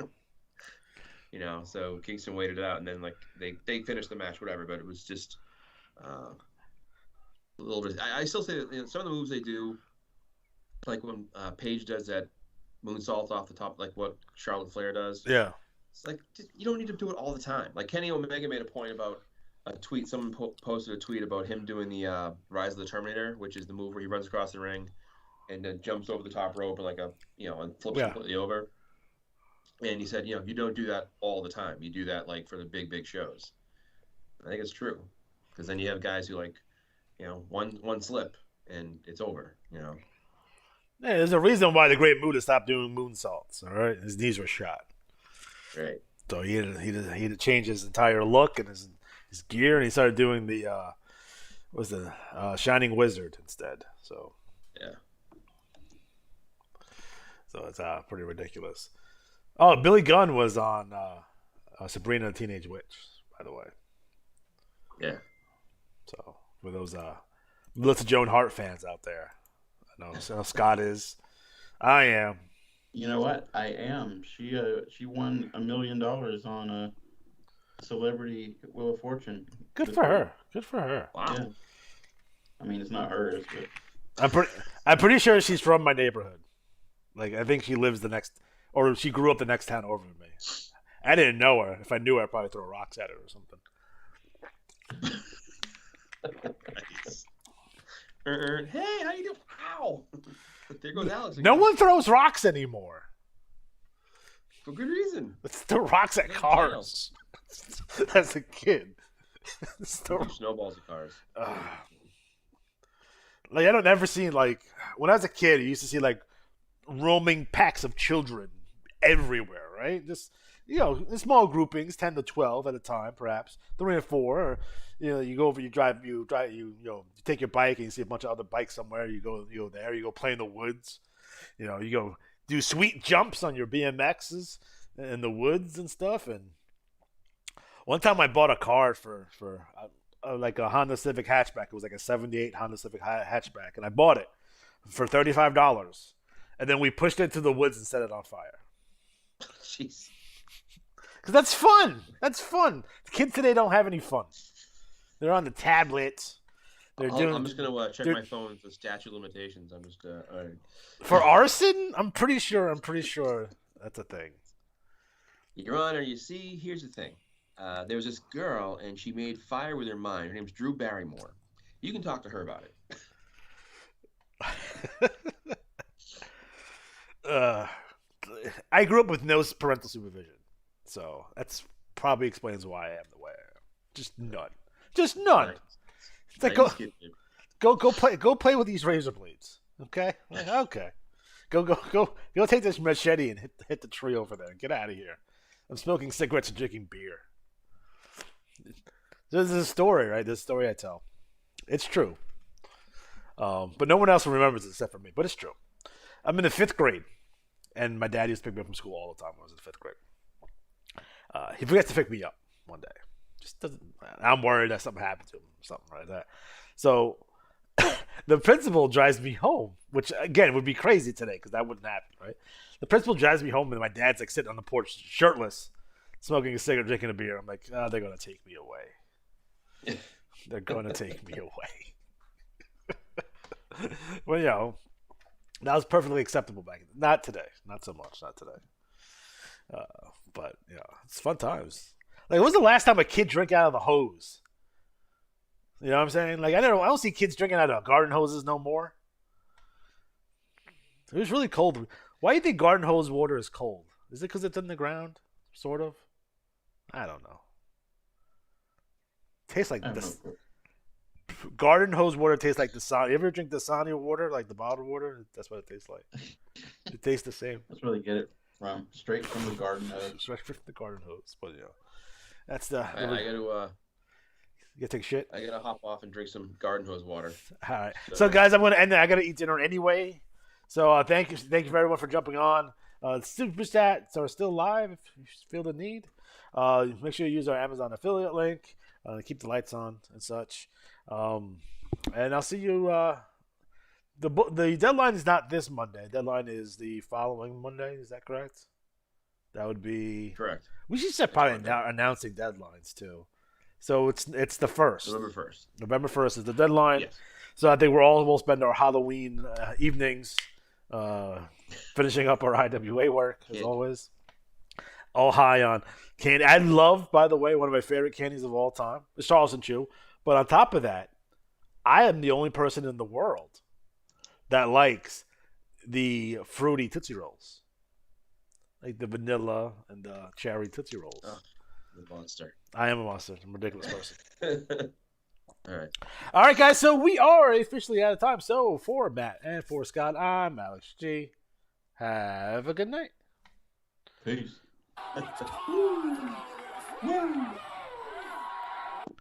So Kingston waited it out, and then like they finished the match, whatever. But it was just a little bit. I still say that some of the moves they do, like when Paige does that moonsault off the top, like what Charlotte Flair does.
Yeah.
It's like you don't need to do it all the time. Like Kenny Omega made a point about a tweet. Someone posted a tweet about him doing the Rise of the Terminator, which is the move where he runs across the ring and then jumps over the top rope and and flips completely over. And he said, you don't do that all the time. You do that like for the big shows. I think it's true, because then you have guys who like, one slip and it's over.
Yeah, there's a reason why the Great Muta stopped doing moonsaults. All right, his knees were shot.
Right.
So he had to change his entire look and his gear, and he started doing the Shining Wizard instead. So
yeah.
So it's pretty ridiculous. Oh, Billy Gunn was on Sabrina the Teenage Witch, by the way.
Yeah.
So for those lots of Joan Hart fans out there, I know Scott is. I am.
You know what? I am. She won $1 million on a Celebrity Wheel of Fortune.
Good for her. Good for her.
Wow. Yeah.
I mean, it's not hers, but
I'm pretty sure she's from my neighborhood. Like, I think she lives or she grew up the next town over from me. I didn't know her. If I knew her, I'd probably throw rocks at her or something.
Nice. Hey, how you doing? Ow! There goes Alex again.
No one throws rocks anymore.
For good reason.
Let's throw rocks at cars. As a kid.
Snowballs at cars.
Like, I don't ever see, like, when I was a kid, you used to see, like, roaming packs of children everywhere, right? Just, in small groupings, 10 to 12 at a time, perhaps 3 or 4. Or, you go over, you take your bike and you see a bunch of other bikes somewhere. You go there. You go play in the woods. You go do sweet jumps on your BMXs. in the woods and stuff. And one time I bought a car for like a Honda Civic hatchback. It was like a '78 Honda Civic hatchback, and I bought it for $35. And then we pushed it to the woods and set it on fire.
Jeez.
Because that's fun. That's fun. The kids today don't have any fun. They're on the tablet.
I'm just gonna check my phone for statute of limitations. I'm just all right.
For arson, I'm pretty sure that's a thing.
Your Honor, you see, here's the thing. There was this girl, and she made fire with her mind. Her name's Drew Barrymore. You can talk to her about it.
I grew up with no parental supervision, so that's probably explains why I am the way I am. Just none. Just none.
Right.
It's like go play with these razor blades. Okay. Like, okay. Go take this machete and hit the tree over there. Get out of here. I'm smoking cigarettes and drinking beer. This is a story, right? This story I tell. It's true. But no one else remembers it except for me. But it's true. I'm in the 5th grade, and my dad used to pick me up from school all the time when I was in 5th grade. He forgets to pick me up one day. Just doesn't. I'm worried that something happened to him, something like that. So the principal drives me home, which again would be crazy today because that wouldn't happen, right? The principal drives me home, and my dad's like sitting on the porch, shirtless, smoking a cigarette, drinking a beer. I'm like, oh, they're gonna take me away. They're gonna take me away. Well, you know, that was perfectly acceptable back then. Not today. Not so much. Not today. But yeah, it's fun times. Like, when was the last time a kid drank out of the hose? You know what I'm saying? Like, I don't see kids drinking out of garden hoses no more. It was really cold. Why do you think garden hose water is cold? Is it because it's in the ground? Sort of. I don't know. Tastes like this. Garden hose water tastes like Dasani. You ever drink Dasani water, like the bottled water? That's what it tastes like. It tastes the same.
That's where they get it from. Straight from the garden hose.
Straight from the garden hose. But, you know. That's the.
I gotta.
You gotta take a shit?
I gotta hop off and drink some garden hose water.
All right. So guys, I'm gonna end it. I gotta eat dinner anyway. So thank you for everyone for jumping on. Super chats are still live if you feel the need. Make sure you use our Amazon affiliate link. Keep the lights on and such. And I'll see you. The deadline is not this Monday. Deadline is the following Monday. Is that correct? That would be
correct.
We should start probably announcing deadlines too. So it's the 1st.
November 1st.
November 1st is the deadline.
Yes.
So I think we'll spend our Halloween evenings finishing up our IWA work as always. All high on candy. I love, by the way, one of my favorite candies of all time, the Charleston Chew. But on top of that, I am the only person in the world that likes the fruity Tootsie Rolls. Like the vanilla and the cherry Tootsie Rolls.
Oh, the monster.
I am a monster. I'm a ridiculous person.
All
right, guys. So we are officially out of time. So for Matt and for Scott, I'm Alex G. Have a good night.
Peace.
Woo. Woo.